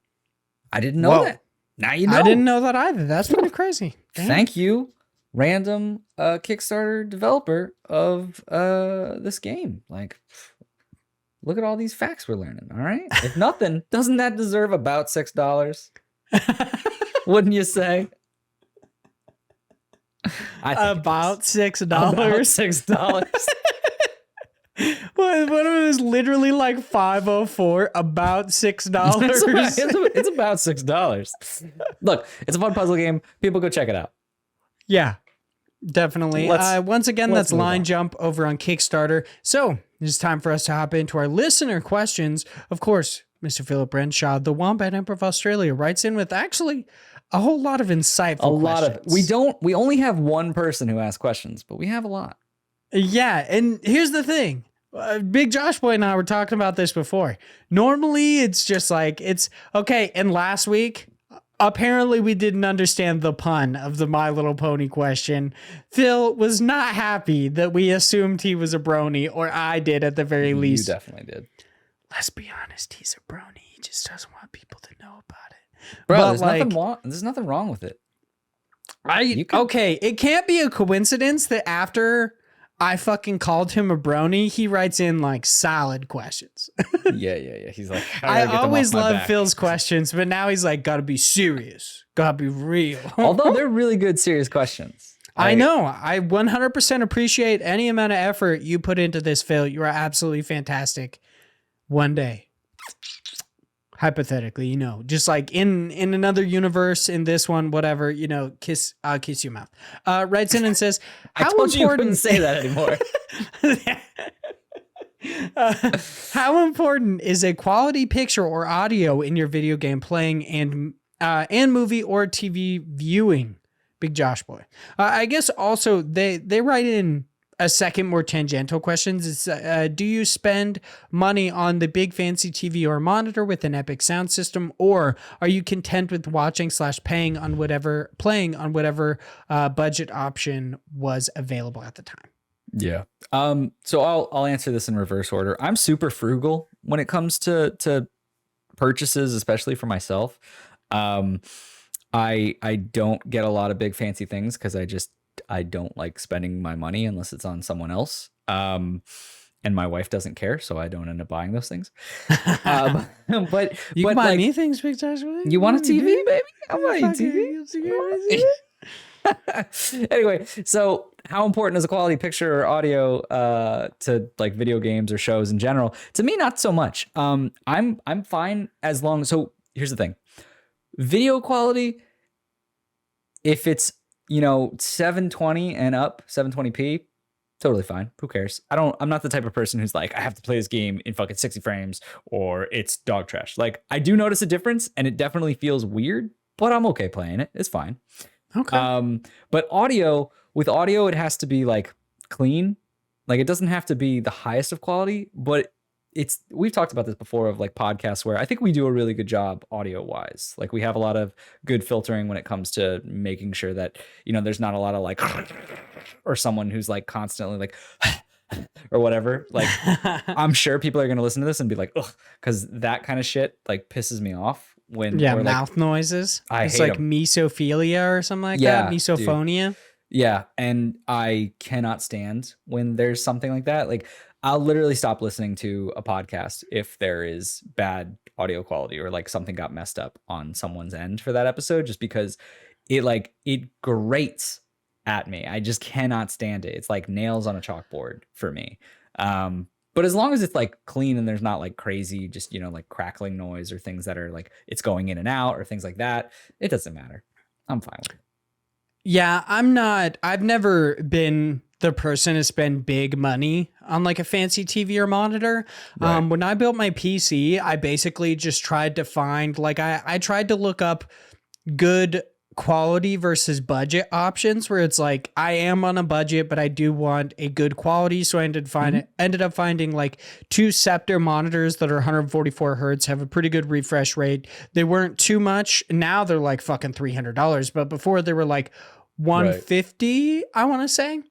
I didn't know that. Now you know. I didn't know that either. That's pretty crazy. Damn. Thank you, random Kickstarter developer of this game. Like, look at all these facts we're learning. All right. If nothing, doesn't that deserve about $6? Wouldn't you say? About $6. About $6. What if it was literally like 504? About $6. It's about $6. Look, it's a fun puzzle game. People go check it out. Yeah, definitely. Once again, that's Line Jump over on Kickstarter. So it's time for us to hop into our listener questions. Of course, Mr. Philip Renshaw, the Wombat Emperor of Australia, writes in with actually a whole lot of insightful questions. We only have one person who asks questions, but we have a lot. Yeah, and here's the thing. Big Josh Boy and I were talking about this before. Normally, it's just like, it's okay. And last week, apparently we didn't understand the pun of the My Little Pony question. Phil was not happy that we assumed he was a brony, or I did at the very least. You definitely did. Let's be honest, he's a brony. He just doesn't want people to know about it. Bro, there's nothing wrong with it. Okay, it can't be a coincidence that after I fucking called him a brony, he writes in like solid questions. Yeah. He's like, I always love Phil's questions, but now he's like, gotta be serious. Gotta be real. Although they're really good, serious questions. I know. I 100% appreciate any amount of effort you put into this, Phil. You are absolutely fantastic. One day, hypothetically, just like in another universe, in this one, whatever, I'll kiss your mouth. Writes in and says, I told you couldn't say that anymore. How important is a quality picture or audio in your video game playing and movie or TV viewing? Big Josh boy. I guess also they write in a second more tangential questions. It's do you spend money on the big fancy TV or monitor with an epic sound system, or are you content with watching / playing on whatever budget option was available at the time? Yeah. So I'll answer this in reverse order. I'm super frugal when it comes to purchases, especially for myself. I don't get a lot of big fancy things because I don't like spending my money unless it's on someone else. And my wife doesn't care, so I don't end up buying those things. But you can buy me things, Big Josh. You want a TV, baby? I'll buy you a TV. Anyway, so how important is a quality picture or audio to like video games or shows in general? To me, not so much. I'm fine as long. So here's the thing: video quality, if it's 720 and up, 720p, totally fine. Who cares? I'm not the type of person who's like, I have to play this game in fucking 60 frames or it's dog trash. Like, I do notice a difference and it definitely feels weird, but I'm okay playing it. It's fine. Okay. But with audio, it has to be like clean. Like, it doesn't have to be the highest of quality, but we've talked about this before of like podcasts where I think we do a really good job audio wise. Like, we have a lot of good filtering when it comes to making sure that, there's not a lot of like, or someone who's like constantly like, or whatever. Like, I'm sure people are going to listen to this and be like, ugh, because that kind of shit like pisses me off. When mouth like, noises. It's hate like mesophilia or something like that. Misophonia. Dude. Yeah. And I cannot stand when there's something like that. Like, I'll literally stop listening to a podcast if there is bad audio quality or like something got messed up on someone's end for that episode, just because it grates at me. I just cannot stand it. It's like nails on a chalkboard for me. But as long as it's like clean and there's not like crazy, just, like crackling noise or things that are like it's going in and out or things like that, it doesn't matter. I'm fine with it. Yeah, I've never been the person to spend big money on like a fancy TV or monitor. Right. When I built my PC, I basically just tried to find I tried to look up good quality versus budget options where it's like I am on a budget but I do want a good quality, so I ended up finding like 2 Scepter monitors that are 144 hertz, have a pretty good refresh rate. They weren't too much. Now they're like fucking $300, but before they were like 150, right. I want to say.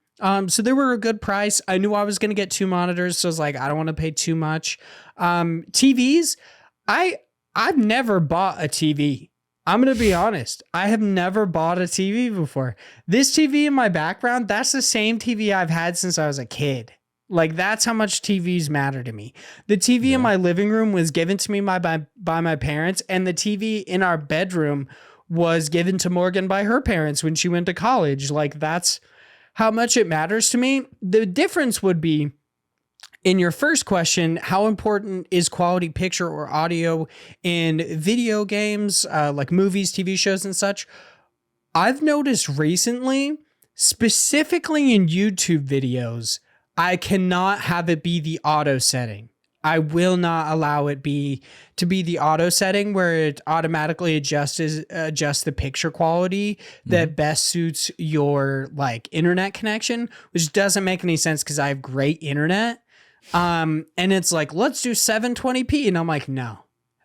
So they were a good price. I knew I was going to get 2 monitors, so I was like, I don't want to pay too much. TVs, I've never bought a TV. I'm going to be honest. I have never bought a TV before. This TV in my background, that's the same TV I've had since I was a kid. Like, that's how much TVs matter to me. The TV in my living room was given to me by my parents, and the TV in our bedroom was given to Morgan by her parents when she went to college. Like, that's how much it matters to me. The difference would be, in your first question, how important is quality picture or audio in video games, like movies, TV shows, and such? I've noticed recently, specifically in YouTube videos, I cannot have it be the auto setting. I will not allow it to be the auto setting where it automatically adjusts the picture quality that best suits your like internet connection, which doesn't make any sense because I have great internet. And it's like, let's do 720p. And I'm like, no,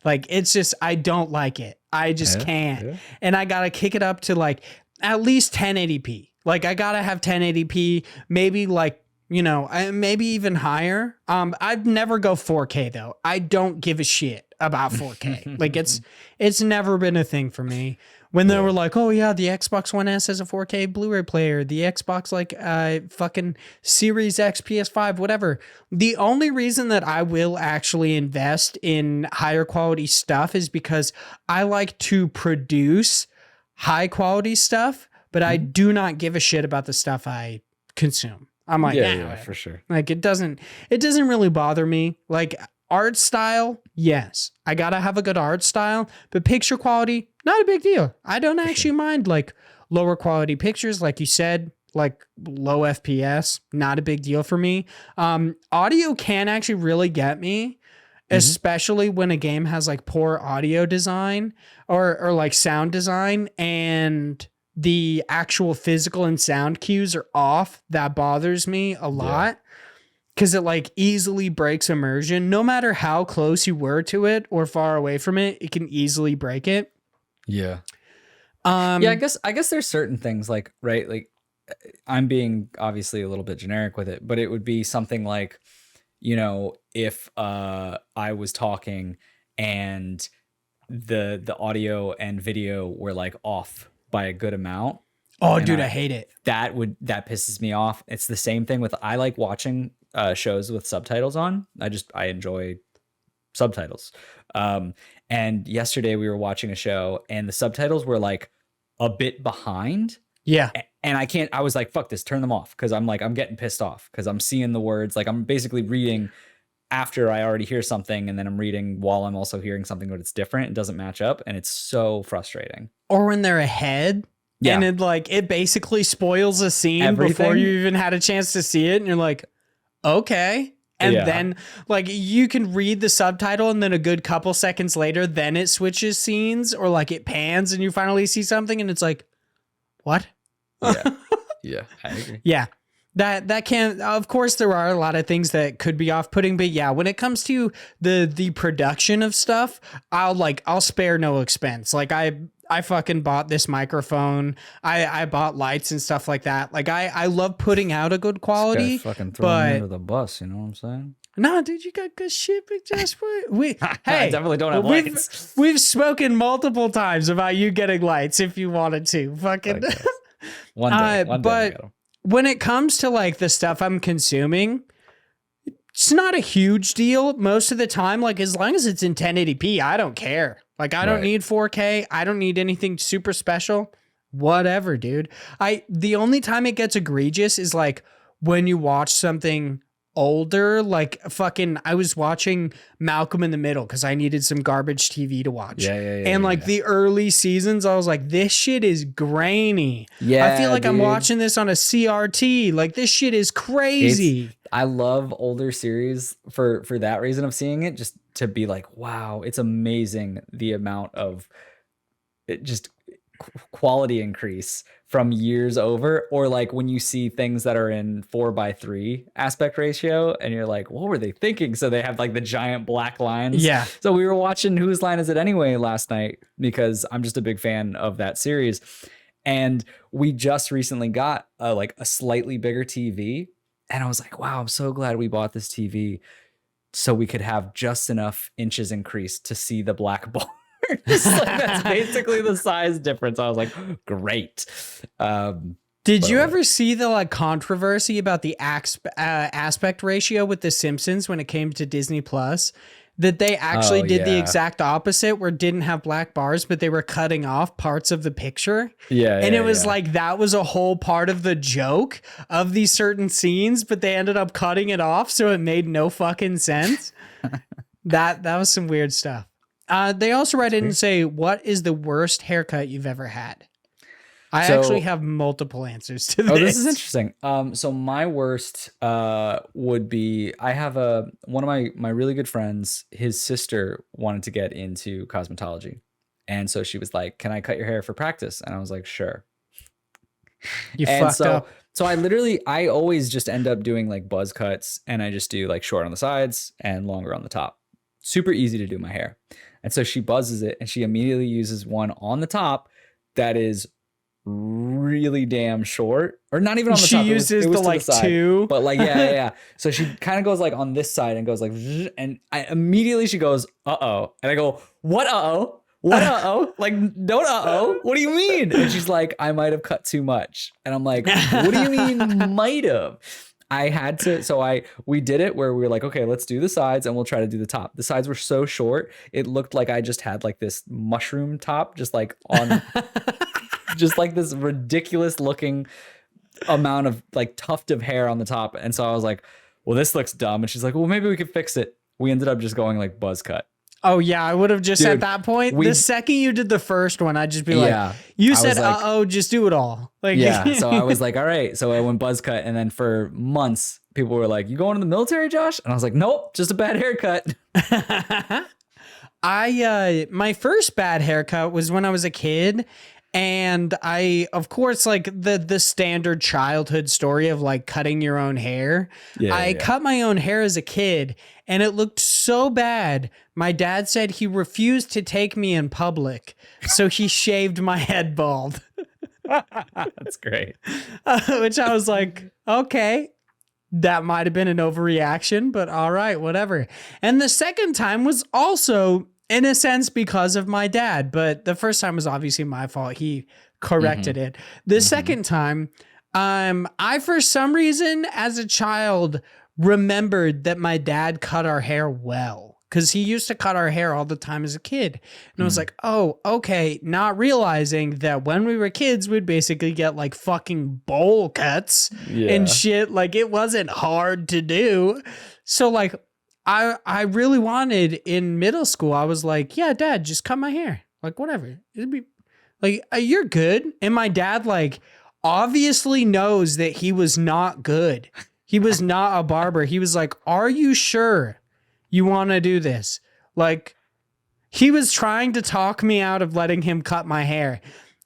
like, it's just, I don't like it. I just can't. Yeah. And I got to kick it up to like at least 1080p. Like, I got to have 1080p, maybe like, maybe even higher. I'd never go 4K though. I don't give a shit about 4K. Like, it's never been a thing for me. When they were like, oh yeah, the Xbox One S has a 4K Blu-ray player, the Xbox fucking Series X, PS5, whatever. The only reason that I will actually invest in higher quality stuff is because I like to produce high quality stuff, but I do not give a shit about the stuff I consume. I'm like, yeah, for sure. Like, it doesn't really bother me. Like, art style, yes, I gotta have a good art style, but picture quality, not a big deal. I don't actually mind like lower quality pictures, like you said, like low FPS, not a big deal for me. Audio can actually really get me, especially when a game has like poor audio design or like sound design, and the actual physical and sound cues are off, that bothers me a lot. Because it like easily breaks immersion. No matter how close you were to it or far away from it, it can easily break it. Yeah. Yeah, I guess there's certain things like, right, like I'm being obviously a little bit generic with it, but it would be something like, you know, if I was talking and the audio and video were like off by a good amount. Oh, dude, I hate it. That pisses me off. It's the same thing with, I like watching shows with subtitles on. I enjoy subtitles. And yesterday we were watching a show and the subtitles were like a bit behind. Yeah. And I was like, fuck this, turn them off. Cause I'm getting pissed off because I'm seeing the words. Like I'm basically reading after I already hear something, and then I'm reading while I'm also hearing something, but it's different. It doesn't match up. And it's so frustrating. Or when they're ahead. Yeah. And it basically spoils a scene before you even had a chance to see it. And you're like, okay. And then like you can read the subtitle and then a good couple seconds later, then it switches scenes or like it pans and you finally see something and it's like, what? Yeah. Yeah. I agree. Yeah. That can, of course, there are a lot of things that could be off-putting, but yeah, when it comes to the production of stuff, I'll spare no expense. Like I fucking bought this microphone. I bought lights and stuff like that. Like I love putting out a good quality. This guy fucking throwing me under the bus, you know what I'm saying? No, dude, you got good shit, Big Jasper. Hey, I definitely don't have lights. We've spoken multiple times about you getting lights if you wanted to. Fucking one day. But when it comes to like the stuff I'm consuming, it's not a huge deal most of the time. Like as long as it's in 1080p, I don't care. Like I don't need 4K. I don't need anything super special. Whatever, dude. The only time it gets egregious is like when you watch something older, like fucking I was watching Malcolm in the Middle because I needed some garbage TV to watch. And like the early seasons, I was like, this shit is grainy. Yeah. I feel like I'm watching this on a CRT. Like this shit is crazy. I love older series for that reason of seeing it, just to be like, wow, it's amazing the amount of just quality increase from years over. Or like when you see things that are in 4:3 aspect ratio and you're like, what were they thinking? So they have like the giant black lines. Yeah. So we were watching Whose Line Is It Anyway last night because I'm just a big fan of that series. And we just recently got a slightly bigger TV. And I was like, wow, I'm so glad we bought this TV so we could have just enough inches increased to see the black bar. That's basically the size difference. I was like, great. Did you ever see the like controversy about the aspect ratio with The Simpsons when it came to Disney Plus? That they actually did the exact opposite, where it didn't have black bars, but they were cutting off parts of the picture. And it was like that was a whole part of the joke of these certain scenes, but they ended up cutting it off, so it made no fucking sense. That was some weird stuff. They also write in and say, what is the worst haircut you've ever had? I actually have multiple answers to this. Oh, this is interesting. So my worst would be, I have one of my really good friends, his sister wanted to get into cosmetology. And so she was like, can I cut your hair for practice? And I was like, sure. You fucked up. So I always just end up doing like buzz cuts, and I just do like short on the sides and longer on the top. Super easy to do my hair. And so she buzzes it and she immediately uses one on the top that is really damn short, or not even on the top. She uses the like two, but like yeah. So she kind of goes like on this side and goes like, and she goes, uh-oh, and I go, what uh-oh? What uh-oh? Like, don't uh-oh? What do you mean? And she's like, I might have cut too much. And I'm like, what do you mean might have? I had to, we did it where we were like, okay, let's do the sides and we'll try to do the top. The sides were so short, it looked like I just had like this mushroom top, just like on, just like this ridiculous looking amount of like tuft of hair on the top. And so I was like, well, this looks dumb. And she's like, well, maybe we could fix it. We ended up just going like buzz cut. Oh, yeah, I would have just at that point. The second you did the first one, I'd just be like, you said, uh-oh, just do it all. Like, yeah, so I was like, all right. So I went buzz cut. And then for months, people were like, you going to the military, Josh? And I was like, nope, just a bad haircut. My first bad haircut was when I was a kid. And I, of course, like the standard childhood story of like cutting your own hair. I cut my own hair as a kid and it looked so bad. My dad said he refused to take me in public. So he shaved my head bald. That's great. Which I was like, okay, that might have been an overreaction, but all right, whatever. And the second time was also in a sense because of my dad, but the first time was obviously my fault. He corrected it. The second time, I for some reason as a child remembered that my dad cut our hair well because he used to cut our hair all the time as a kid. And I was like, oh, okay, not realizing that when we were kids, we'd basically get like fucking bowl cuts and shit. Like it wasn't hard to do. So like, I really wanted in middle school. I was like, yeah, dad, just cut my hair. Like, whatever. It'd be like, you're good. And my dad, like, obviously knows that he was not good. He was not a barber. He was like, are you sure you want to do this? Like, he was trying to talk me out of letting him cut my hair.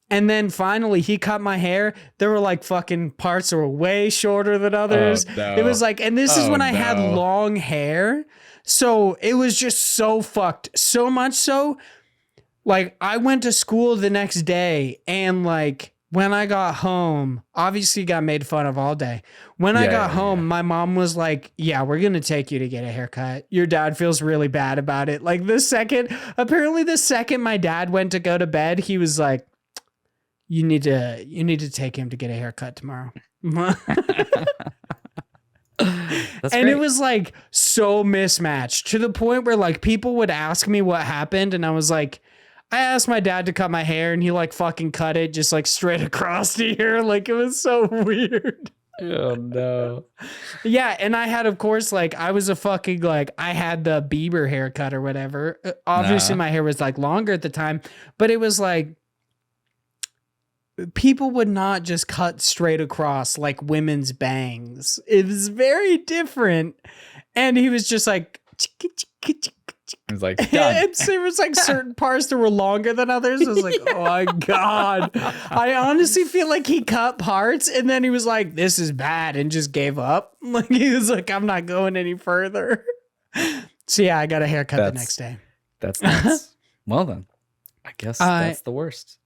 And then finally he cut my hair. There were like fucking parts that were way shorter than others. Oh, no. It was like, and this is when I had long hair. So it was just so fucked. So much so, like I went to school the next day and like when I got home, obviously got made fun of all day. When I got home, my mom was like, yeah, we're going to take you to get a haircut. Your dad feels really bad about it. Like apparently the second my dad went to go to bed, he was like, you need to take him to get a haircut tomorrow. That's and great. It was like so mismatched to the point where like people would ask me what happened. And I was like, I asked my dad to cut my hair and he like fucking cut it just like straight across the ear. Like it was so weird. Oh no. Yeah. And I had, of course, like I was a fucking, like I had the Bieber haircut or whatever. Obviously my hair was like longer at the time, but it was like, people would not just cut straight across like women's bangs. It was very different. And he was just like, it was like, done. There was like certain parts that were longer than others. I was like, oh my God. I honestly feel like he cut parts and then he was like, this is bad and just gave up. Like he was like, I'm not going any further. So yeah, I got a haircut the next day. That's nuts. Well then, I guess that's the worst.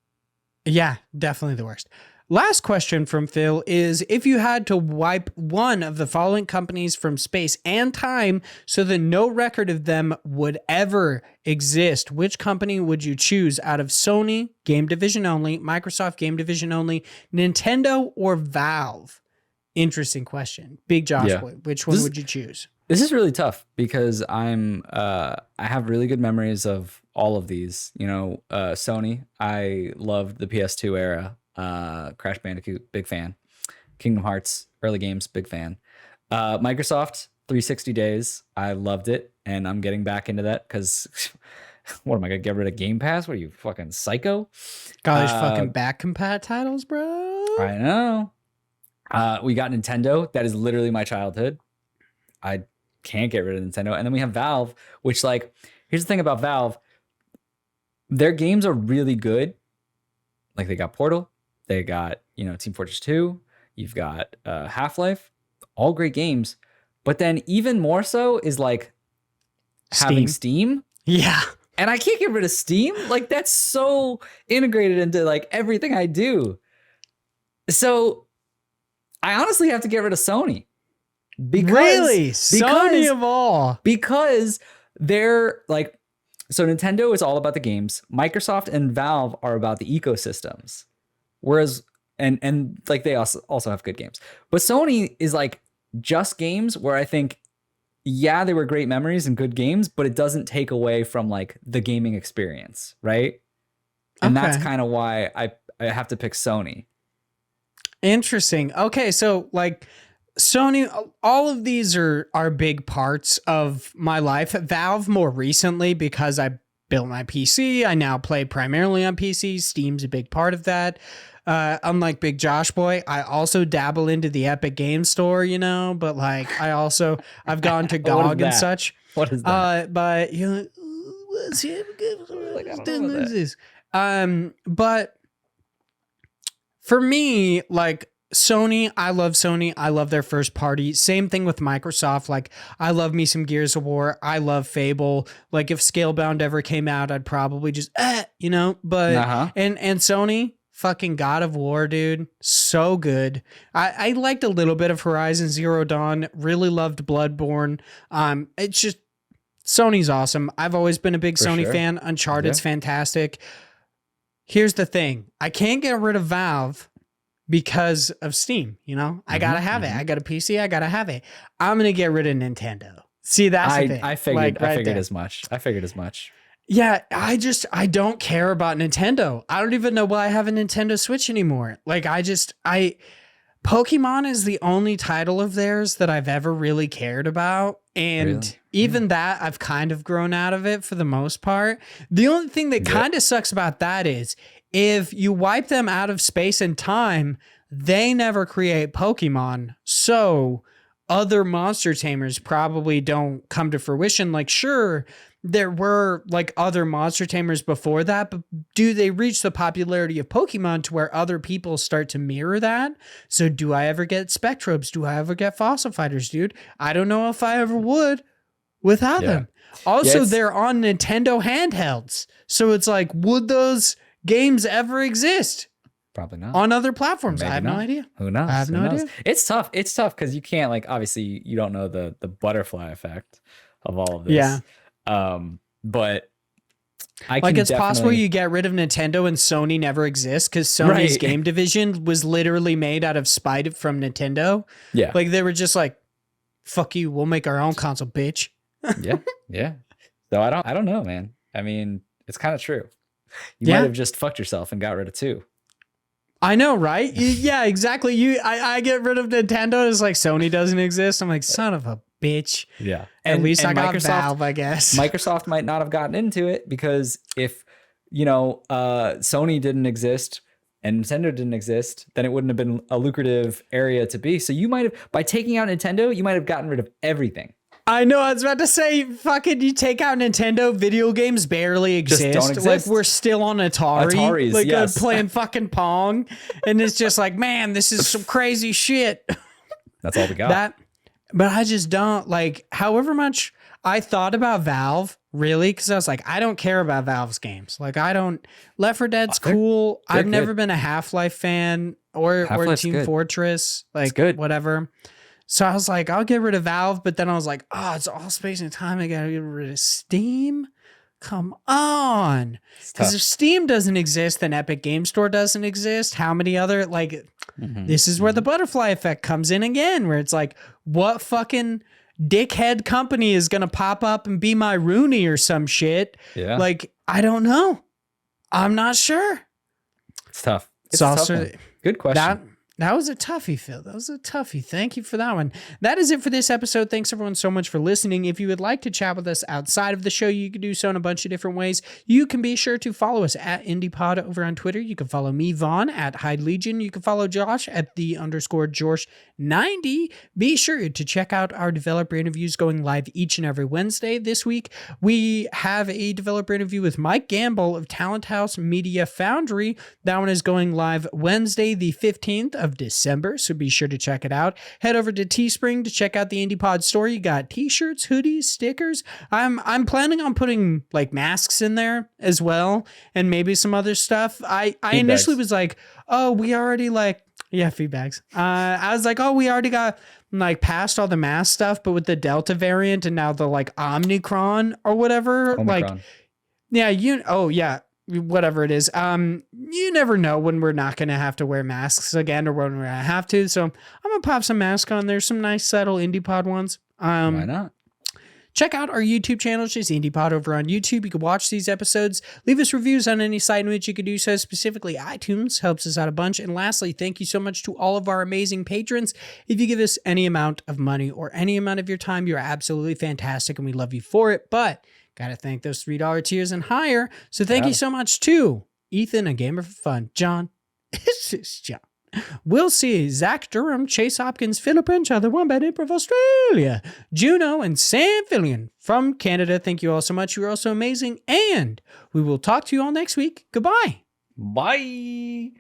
Yeah, definitely the worst. Last question from Phil is, if you had to wipe one of the following companies from space and time so that no record of them would ever exist, which company would you choose out of Sony, game division only, Microsoft, game division only, Nintendo, or Valve? Interesting question. Big Josh boy, which one would you choose? This is really tough because I have really good memories of all of these. You know, Sony, I loved the PS2 era. Crash Bandicoot, big fan. Kingdom Hearts, early games, big fan. Microsoft, 360 days, I loved it, and I'm getting back into that because what am I gonna get rid of Game Pass? What are you, fucking psycho? Got these fucking back compat titles, bro. I know. We got Nintendo. That is literally my childhood. I can't get rid of Nintendo. And then we have Valve, which, like, here's the thing about Valve. Their games are really good. Like, they got Portal. They got, Team Fortress 2. You've got Half-Life. All great games. But then even more so is, like, having Steam. Yeah. And I can't get rid of Steam. Like, that's so integrated into, like, everything I do. So I honestly have to get rid of Sony. Sony of all. Because they're like, so Nintendo is all about the games. Microsoft and Valve are about the ecosystems. Whereas, and like they also have good games. But Sony is like just games where I think, yeah, they were great memories and good games, but it doesn't take away from like the gaming experience, right? And that's kind of why I have to pick Sony. Interesting. Okay, so like Sony, all of these are big parts of my life. Valve more recently because I built my PC. I now play primarily on PC. Steam's a big part of that. Unlike Big Josh Boy, I also dabble into the Epic Game Store, but like I've gone to GOG and such. What is that? But like, I don't know this. But For me, like Sony, I love Sony. I love their first party. Same thing with Microsoft. Like I love me some Gears of War. I love Fable. Like if Scalebound ever came out, I'd probably just, but, and Sony, fucking God of War, dude. So good. I liked a little bit of Horizon Zero Dawn. Really loved Bloodborne. It's just, Sony's awesome. I've always been a big Sony fan. Uncharted's fantastic. Here's the thing. I can't get rid of Valve because of Steam, I gotta have it. I got a PC, I gotta have it. I'm gonna get rid of Nintendo. See, that's the thing. I figured as much. Yeah, I don't care about Nintendo. I don't even know why I have a Nintendo Switch anymore. Like Pokemon is the only title of theirs that I've ever really cared about. And even that, I've kind of grown out of it for the most part. The only thing that kind of sucks about that is if you wipe them out of space and time, they never create Pokemon. So other monster tamers probably don't come to fruition. Like, sure, there were like other monster tamers before that, but do they reach the popularity of Pokemon to where other people start to mirror that? So do I ever get Spectrobes? Do I ever get Fossil Fighters, dude? I don't know if I ever would without them. Also, they're on Nintendo handhelds. So it's like, would those games ever exist? Probably not. On other platforms. Maybe I have not. no idea. Who knows? I have no idea. It's tough. It's tough because you can't, like, obviously you don't know the butterfly effect of all of this. Yeah. But I like can it's possible you get rid of Nintendo and Sony never exists because Sony's game division was literally made out of spite from Nintendo. Yeah. Like they were just like, fuck you, we'll make our own console, bitch. Yeah. So I don't know, man. I mean, it's kind of true. You might have just fucked yourself and got rid of two. I know, right? Yeah, exactly. I get rid of Nintendo. It's like Sony doesn't exist. I'm like, son of a bitch. Yeah. At least I got Microsoft, Valve, I guess. Microsoft might not have gotten into it because if, Sony didn't exist and Nintendo didn't exist, then it wouldn't have been a lucrative area to be. So you might have, by taking out Nintendo, you might have gotten rid of everything. I know. I was about to say, fucking, you take out Nintendo, video games barely exist. Just don't exist. Like we're still on Atari, like yes. Playing fucking Pong, and it's just like, man, this is some crazy shit. That's all we got. But I just don't like. However much I thought about Valve, really, because I was like, I don't care about Valve's games. Like I don't. Left 4 Dead's cool. I've never been a Half-Life fan or Team Fortress. Like whatever. So I was like, I'll get rid of Valve, but then I was like, oh, it's all space and time. I gotta get rid of Steam. Come on. Because if Steam doesn't exist, then Epic Game Store doesn't exist. How many other, this is where the butterfly effect comes in again, where it's like, what fucking dickhead company is gonna pop up and be my Rooney or some shit? Yeah. Like, I don't know. I'm not sure. It's tough. It's also tough. Good question. That was a toughie, Phil. That was a toughie. Thank you for that one. That is it for this episode. Thanks everyone so much for listening. If you would like to chat with us outside of the show, you can do so in a bunch of different ways. You can be sure to follow us at IndiePod over on Twitter. You can follow me, Vaughn, at Hyde Legion. You can follow Josh at _George90. Be sure to check out our developer interviews going live each and every Wednesday. This week, we have a developer interview with Mike Gamble of Talent House Media Foundry. That one is going live Wednesday, the 15th of December, so be sure to check it out. Head over to Teespring to check out the IndiePod store. You got t-shirts, hoodies, stickers. I'm planning on putting like masks in there as well, and maybe some other stuff. I initially was like, oh, we already feed bags. I was like, oh, we already got like past all the mask stuff, but with the Delta variant and now the like Omicron or whatever, Omicron. Whatever it is. You never know when we're not going to have to wear masks again or when we're going to have to. So I'm going to pop some masks on. There's some nice, subtle IndiePod ones. Why not? Check out our YouTube channel, just IndiePod over on YouTube. You can watch these episodes. Leave us reviews on any site in which you could do so. Specifically, iTunes helps us out a bunch. And lastly, thank you so much to all of our amazing patrons. If you give us any amount of money or any amount of your time, you're absolutely fantastic and we love you for it. But got to thank those $3 tiers and higher. So thank you so much to Ethan, a gamer for fun, John, this is John, Will C, Zach Durham, Chase Hopkins, Philip Renshaw, the Wombat Improv Australia, Juno, and Sam Fillion from Canada. Thank you all so much. You're all so amazing. And we will talk to you all next week. Goodbye. Bye.